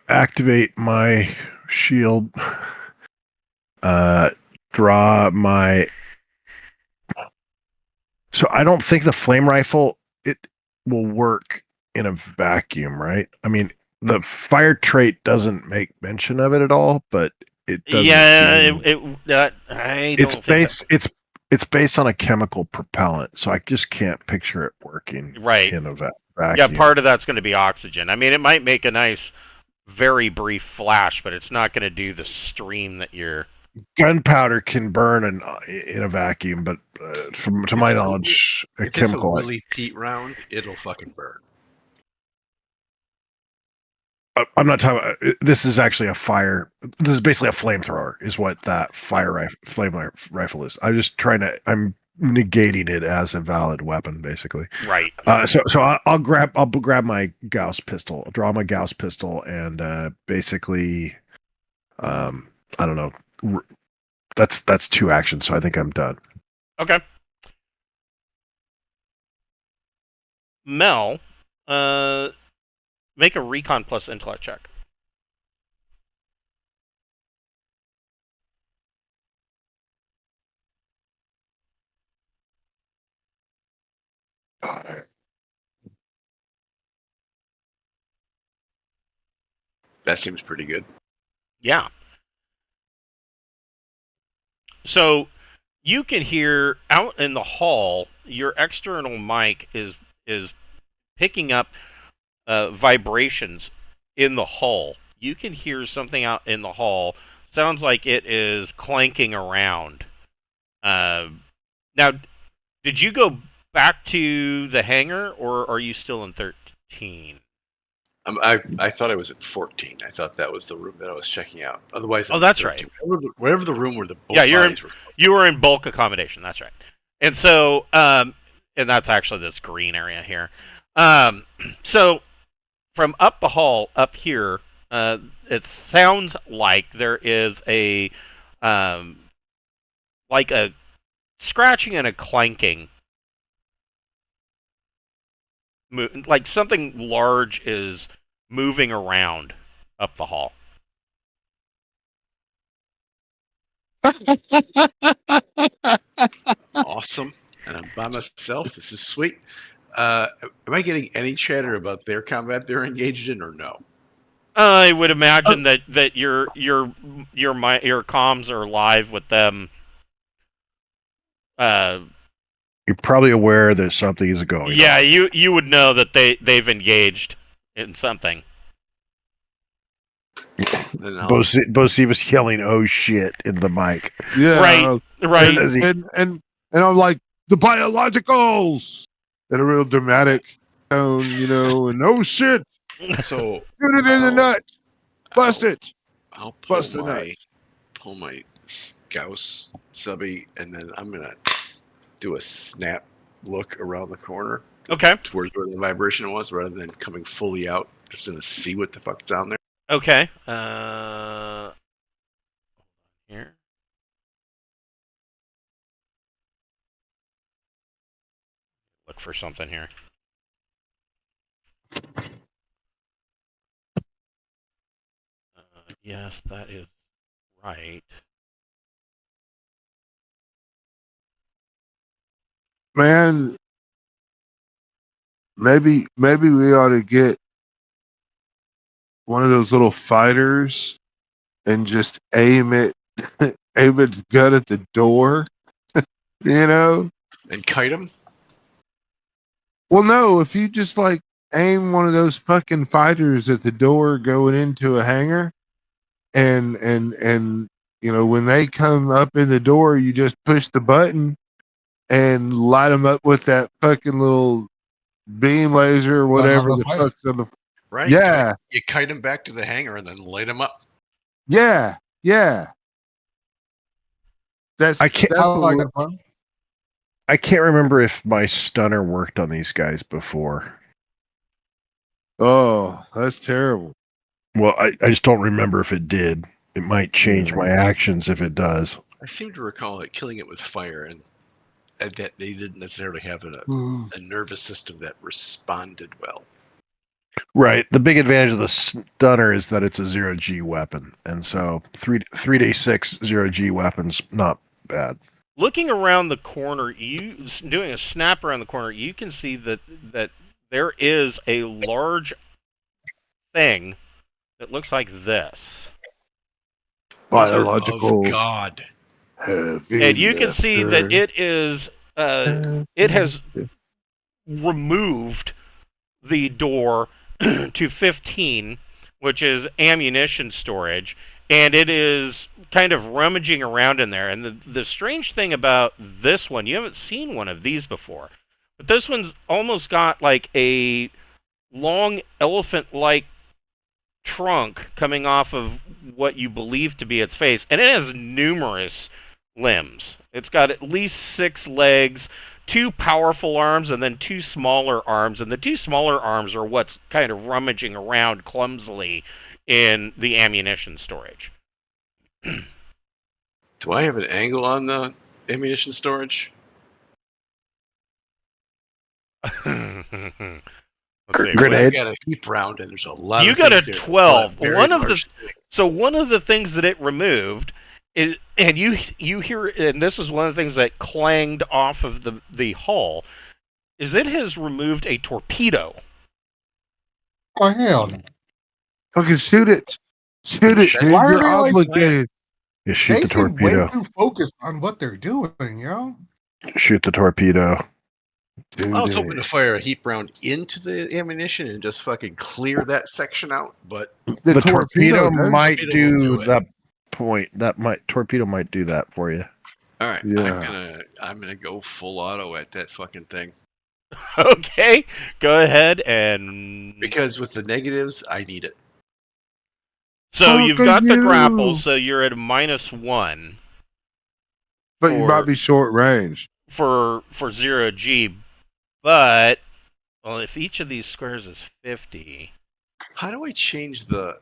Activate my shield. Draw my. So I don't think the flame rifle it will work in a vacuum, right? I mean, the fire trait doesn't make mention of it at all, but it doesn't. Yeah, seem... I don't it's think based. It's based on a chemical propellant, so I just can't picture it working right in a vacuum. Yeah, part of that's going to be oxygen. I mean, it might make a nice, very brief flash, but it's not going to do the stream that you're. Gunpowder can burn in a vacuum, but to my knowledge, a if chemical. It's a Willy Pete round, it'll fucking burn. I'm not talking about, this is actually a fire. This is basically a flamethrower is what that flame rifle is. I'm negating it as a valid weapon, basically. Right. So I'll grab my Gauss pistol, I'll draw my Gauss pistol, and basically, I don't know. That's 2 actions, so I think I'm done. Okay. Mel, make a recon plus intellect check. That seems pretty good. Yeah. So you can hear out in the hall, your external mic is picking up vibrations in the hall. You can hear something out in the hall. Sounds like it is clanking around. Now, did you go back to the hangar, or are you still in 13? I thought I was at 14. I thought that was the room that I was checking out. Otherwise, Oh, that's right. Wherever the room where the Yeah, you were in bulk accommodation. That's right. And so, and that's actually this green area here. So from up the hall up here, it sounds like there is a like a scratching and a clanking. Like something large is moving around up the hall. Awesome. And I'm by myself. This is sweet. Am I getting any chatter about their combat they're engaged in, or no? I would imagine that your comms are live with them. You're probably aware that something is going on. Yeah, you would know that they've engaged in something. Bocephus yelling, "Oh shit!" into the mic. Yeah. Right. And I'm like, the biologicals in a real dramatic tone, and oh shit, So shoot it in the nut, bust it. I'll Bust the nut. pull my Gauss subby, and then I'm gonna do a snap look around the corner Okay. towards where the vibration was, rather than coming fully out. Just gonna see what the fuck's down there. Okay. Here. Look for something here. Yes, that is right. Man, maybe we ought to get one of those little fighters and just aim its gun at the door. You know? And kite them. Well, no, if you just like aim one of those fucking fighters at the door going into a hangar, and you know, when they come up in the door, you just push the button and light them up with that fucking little beam laser or whatever the fighter. fuck's on the. Right. Yeah. You kite them back to the hangar and then light them up. Yeah. That's I can't. that's I what like we- that fun. I can't remember if my stunner worked on these guys before. Oh, that's terrible. Well, I just don't remember if it did. It might change my actions if it does. I seem to recall it killing it with fire, and that they didn't necessarily have a nervous system that responded well. Right. The big advantage of the stunner is that it's a 0G weapon. And so 3d6 0G weapons, not bad. Looking around the corner, you doing a snap around the corner, you can see that there is a large thing that looks like this. Biological Mother of God. heavy And you can see that lifter. it is it has removed the door to 15, which is ammunition storage, and it is kind of rummaging around in there. And the strange thing about this one, you haven't seen one of these before, but this one's almost got like a long elephant-like trunk coming off of what you believe to be its face, and it has numerous limbs. It's got at least 6 legs, 2 powerful arms, and then 2 smaller arms, and the 2 smaller arms are what's kind of rummaging around clumsily in the ammunition storage. Do I have an angle on the ammunition storage? Let's see. Grenade. I got a heap round, and there's a lot. You of got a things there. 12. Very One of the large thing. So one of the things that it removed is, and you hear, and this is one of the things that clanged off of the hull, is it has removed a torpedo. Oh hell! Fucking shoot it. Shoot it, dude. Why are You're they like obligated. You shoot They the seem way torpedo. too focused on what they're doing, yo. Shoot the torpedo. Dude, I was hoping to fire a heap round into the ammunition and just fucking clear that section out, but The torpedo does- might Torpedo will do do it. that point. Torpedo might do that for you. all right, Yeah. I'm gonna go full auto at that fucking thing, Okay, go ahead and because with the negatives, I need it. so you've got the you. grapple, so you're at a -1 But you or- might be short range. for 0G, but well, if each of these squares is 50. How do I change the?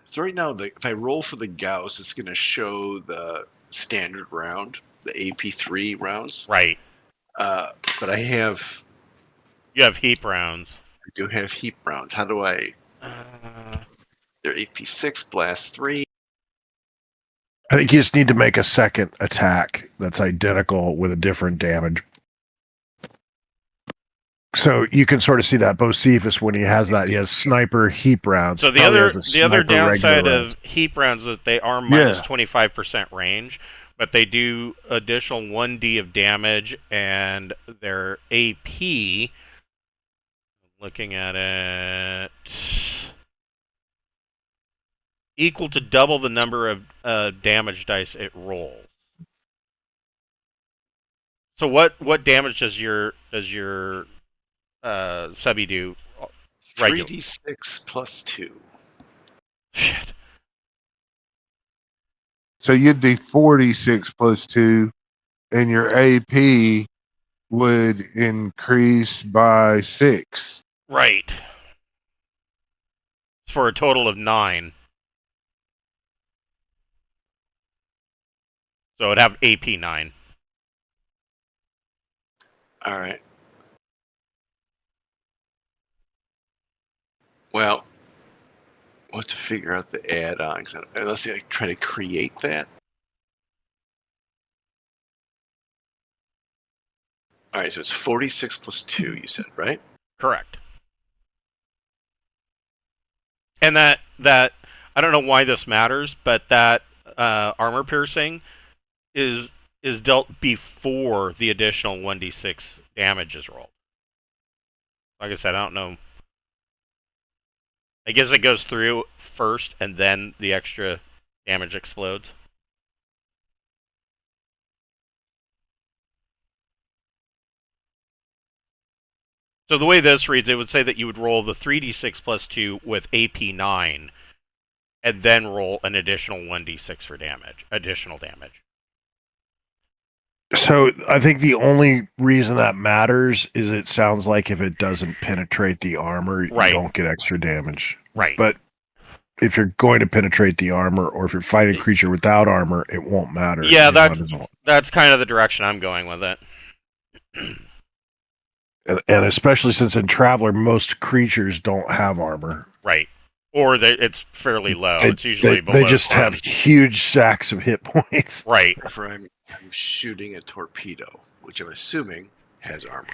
So right now, if I roll for the Gauss, it's gonna show the standard round, the AP3 rounds. Right. But I You have heap rounds. do have heap rounds. How do I? They're AP6 blast 3. I think you just need to make a second attack that's identical with a different damage. So you can sort of see that Bocephus when he has that. He has sniper heap rounds. So the Probably other has a sniper downside regular of rounds. heap rounds is that they are Yeah. minus 25% range, but they do additional 1d of damage, and their AP, looking at it, equal to double the number of damage dice it rolls. So what damage does your subby do? Regular. 3d6 plus 2. Shit. So you'd be 46 plus 2, and your AP would increase by 6. Right. For a total of 9. So it'd have AP 9. All right. Well, we'll have to figure out the add-on. Let's see, I try to create that. All right, so it's 46 plus 2, you said, right? Correct. And that I don't know why this matters, but that armor piercing is dealt before the additional 1d6 damage is rolled. Like I said, I don't know. I guess it goes through first, and then the extra damage explodes. So the way this reads, it would say that you would roll the 3d6 plus 2 with AP 9, and then roll an additional 1d6 for damage, additional damage. So I think the only reason that matters is it sounds like if it doesn't penetrate the armor, Right. you don't get extra damage. Right. But if you're going to penetrate the armor, or if you're fighting a creature without armor, it won't matter. Yeah, that's kind of the direction I'm going with it. And especially since in Traveler, most creatures don't have armor. Right. Or it's fairly low. It's usually below they just 10. have huge sacks of hit points. Right. I'm shooting a torpedo, which I'm assuming has armor.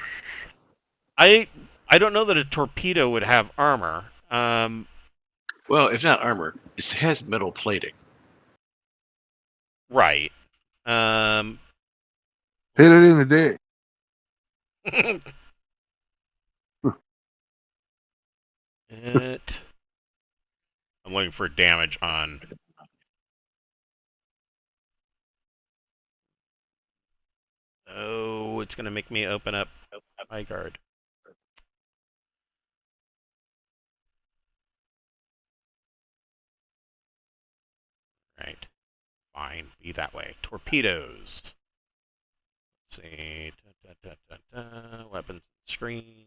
I don't know that a torpedo would have armor. Well, if not armor, it has metal plating. Right. Hit it in the dick. I'm looking for damage on. Oh, it's gonna make me open up my guard. Right. Fine. Be that way. Torpedoes. Let's see. Weapons screen.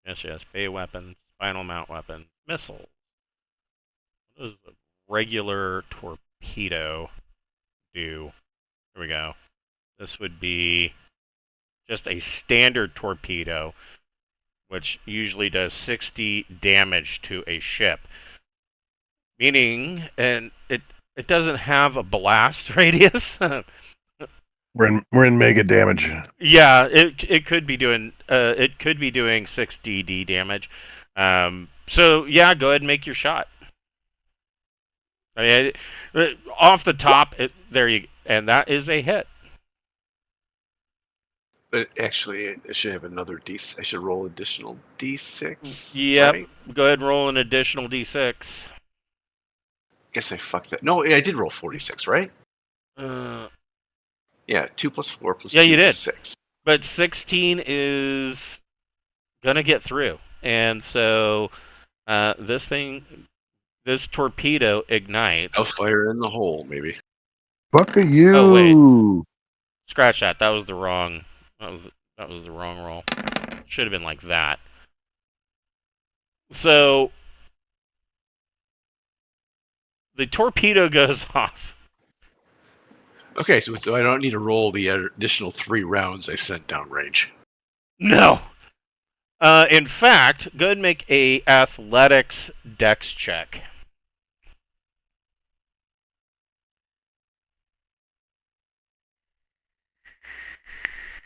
Yes. Bay weapons. Spinal mount weapons. Missiles. What does a regular torpedo do? Here we go. This would be just a standard torpedo, which usually does 60 damage to a ship. Meaning, and it doesn't have a blast radius. We're in mega damage. Yeah, it could be doing 60 D damage. So yeah, go ahead and make your shot. I mean, off the top, and that is a hit. But actually, I should have another D. I should roll additional D6. Yep. Right? Go ahead and roll an additional D6. Guess I fucked that. No, I did roll 46, right? Yeah, 2 plus 4 plus 2 you did. 6. But 16 is gonna get through, and so this torpedo ignites. I'll fire in the hole, maybe. Fuck you. Oh, wait. Scratch that. That was the wrong. That was the wrong roll. Should have been like that. So the torpedo goes off. Okay, so I don't need to roll the additional 3 rounds I sent downrange. No. In fact, go ahead and make a athletics dex check.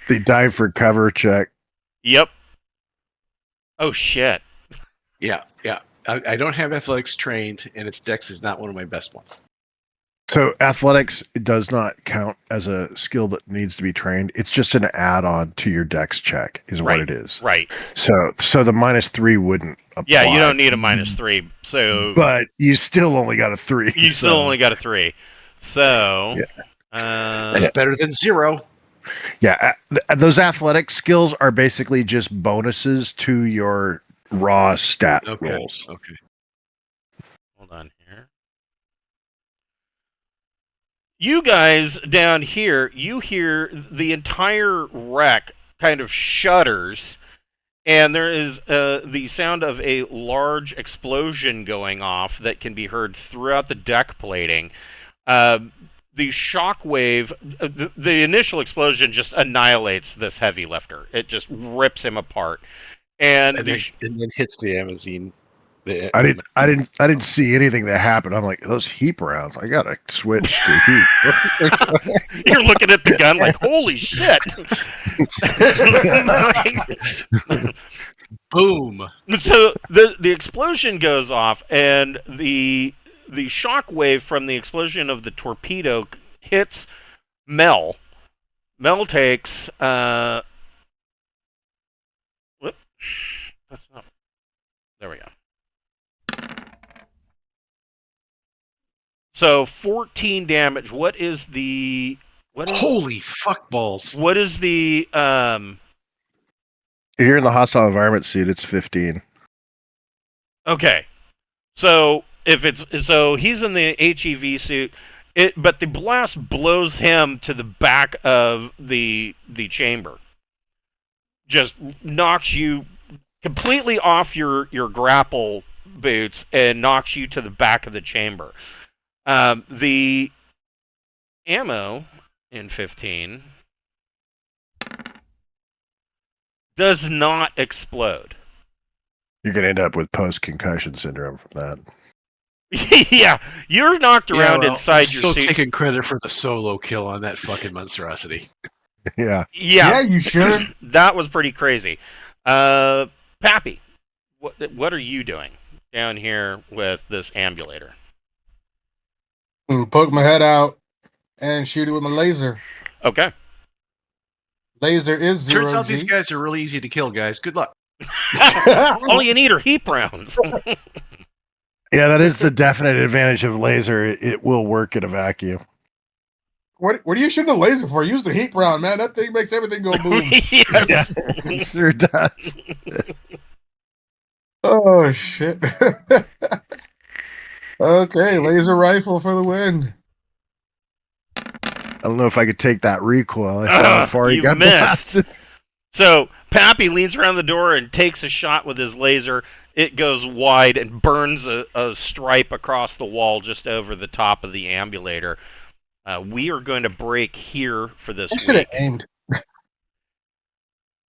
They dive for cover check. Yep. Oh shit. Yeah. I don't have athletics trained, and its dex is not one of my best ones. So athletics does not count as a skill that needs to be trained. It's just an add-on to your dex check, is what it is. Right. So the -3 wouldn't apply. Yeah, you don't need a -3. So, but you still only got a 3. You still only got a 3. So, That's better than 0. Yeah, those athletic skills are basically just bonuses to your raw stat rolls. Okay. Hold on here. You guys down here, you hear the entire wreck kind of shudders, and there is the sound of a large explosion going off that can be heard throughout the deck plating. The shock wave, the initial explosion just annihilates this heavy lifter. It just rips him apart, and then hits the Amazon. I didn't see anything that happened. I'm like, those heap rounds. I gotta switch to heap. You're looking at the gun like, holy shit! Boom. So the explosion goes off, and the shock wave from the explosion of the torpedo hits Mel. Mel takes That's not. There we go. So 14 damage. What is Holy fuck balls. What is the If you're in the hostile environment suit, it's 15. Okay. So he's in the HEV suit, but the blast blows him to the back of the chamber. Just knocks you completely off your grapple boots and knocks you to the back of the chamber. The ammo in 15 does not explode. You're gonna end up with post-concussion syndrome from that. Yeah, you're knocked around inside your still suit. taking credit for the solo kill on that fucking monstrosity. Yeah. Yeah, you sure? That was pretty crazy. Pappy, what are you doing down here with this ambulator? Poke my head out and shoot it with my laser. Okay. Laser is 0 Turns out G. these guys are really easy to kill, guys. Good luck. All you need are heap rounds. Yeah, that is the definite advantage of laser. It will work in a vacuum. What are you shooting a laser for? Use the heat round, man. That thing makes everything go boom. Yes. Yeah, it sure does. Oh shit. Okay, laser rifle for the win. I don't know if I could take that recoil. I saw how far he you got missed. blasted. So Pappy leans around the door and takes a shot with his laser. It goes wide and burns a stripe across the wall just over the top of the ambulator. We are going to break here for this I should have week. aimed.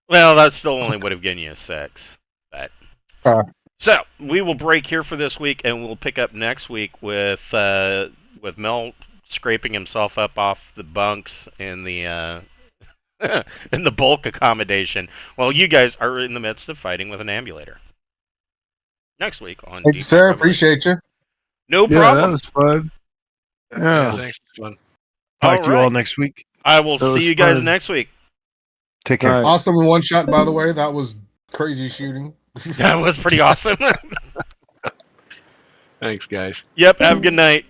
Well, that still only would have given you a 6. But so we will break here for this week, and we'll pick up next week with Mel scraping himself up off the bunks in the in the bulk accommodation, while you guys are in the midst of fighting with an ambulator. Next week on Thank you, Deepnight sir. Revelation. Appreciate you. No Yeah, that problem. was fun. Yeah. Thanks. It's fun. Talk to you All all right. next week. I will That was see you guys fun. next week. Take care. All right. Awesome one shot, by the way. That was crazy shooting. That was pretty awesome. Thanks, guys. Yep, have a good night.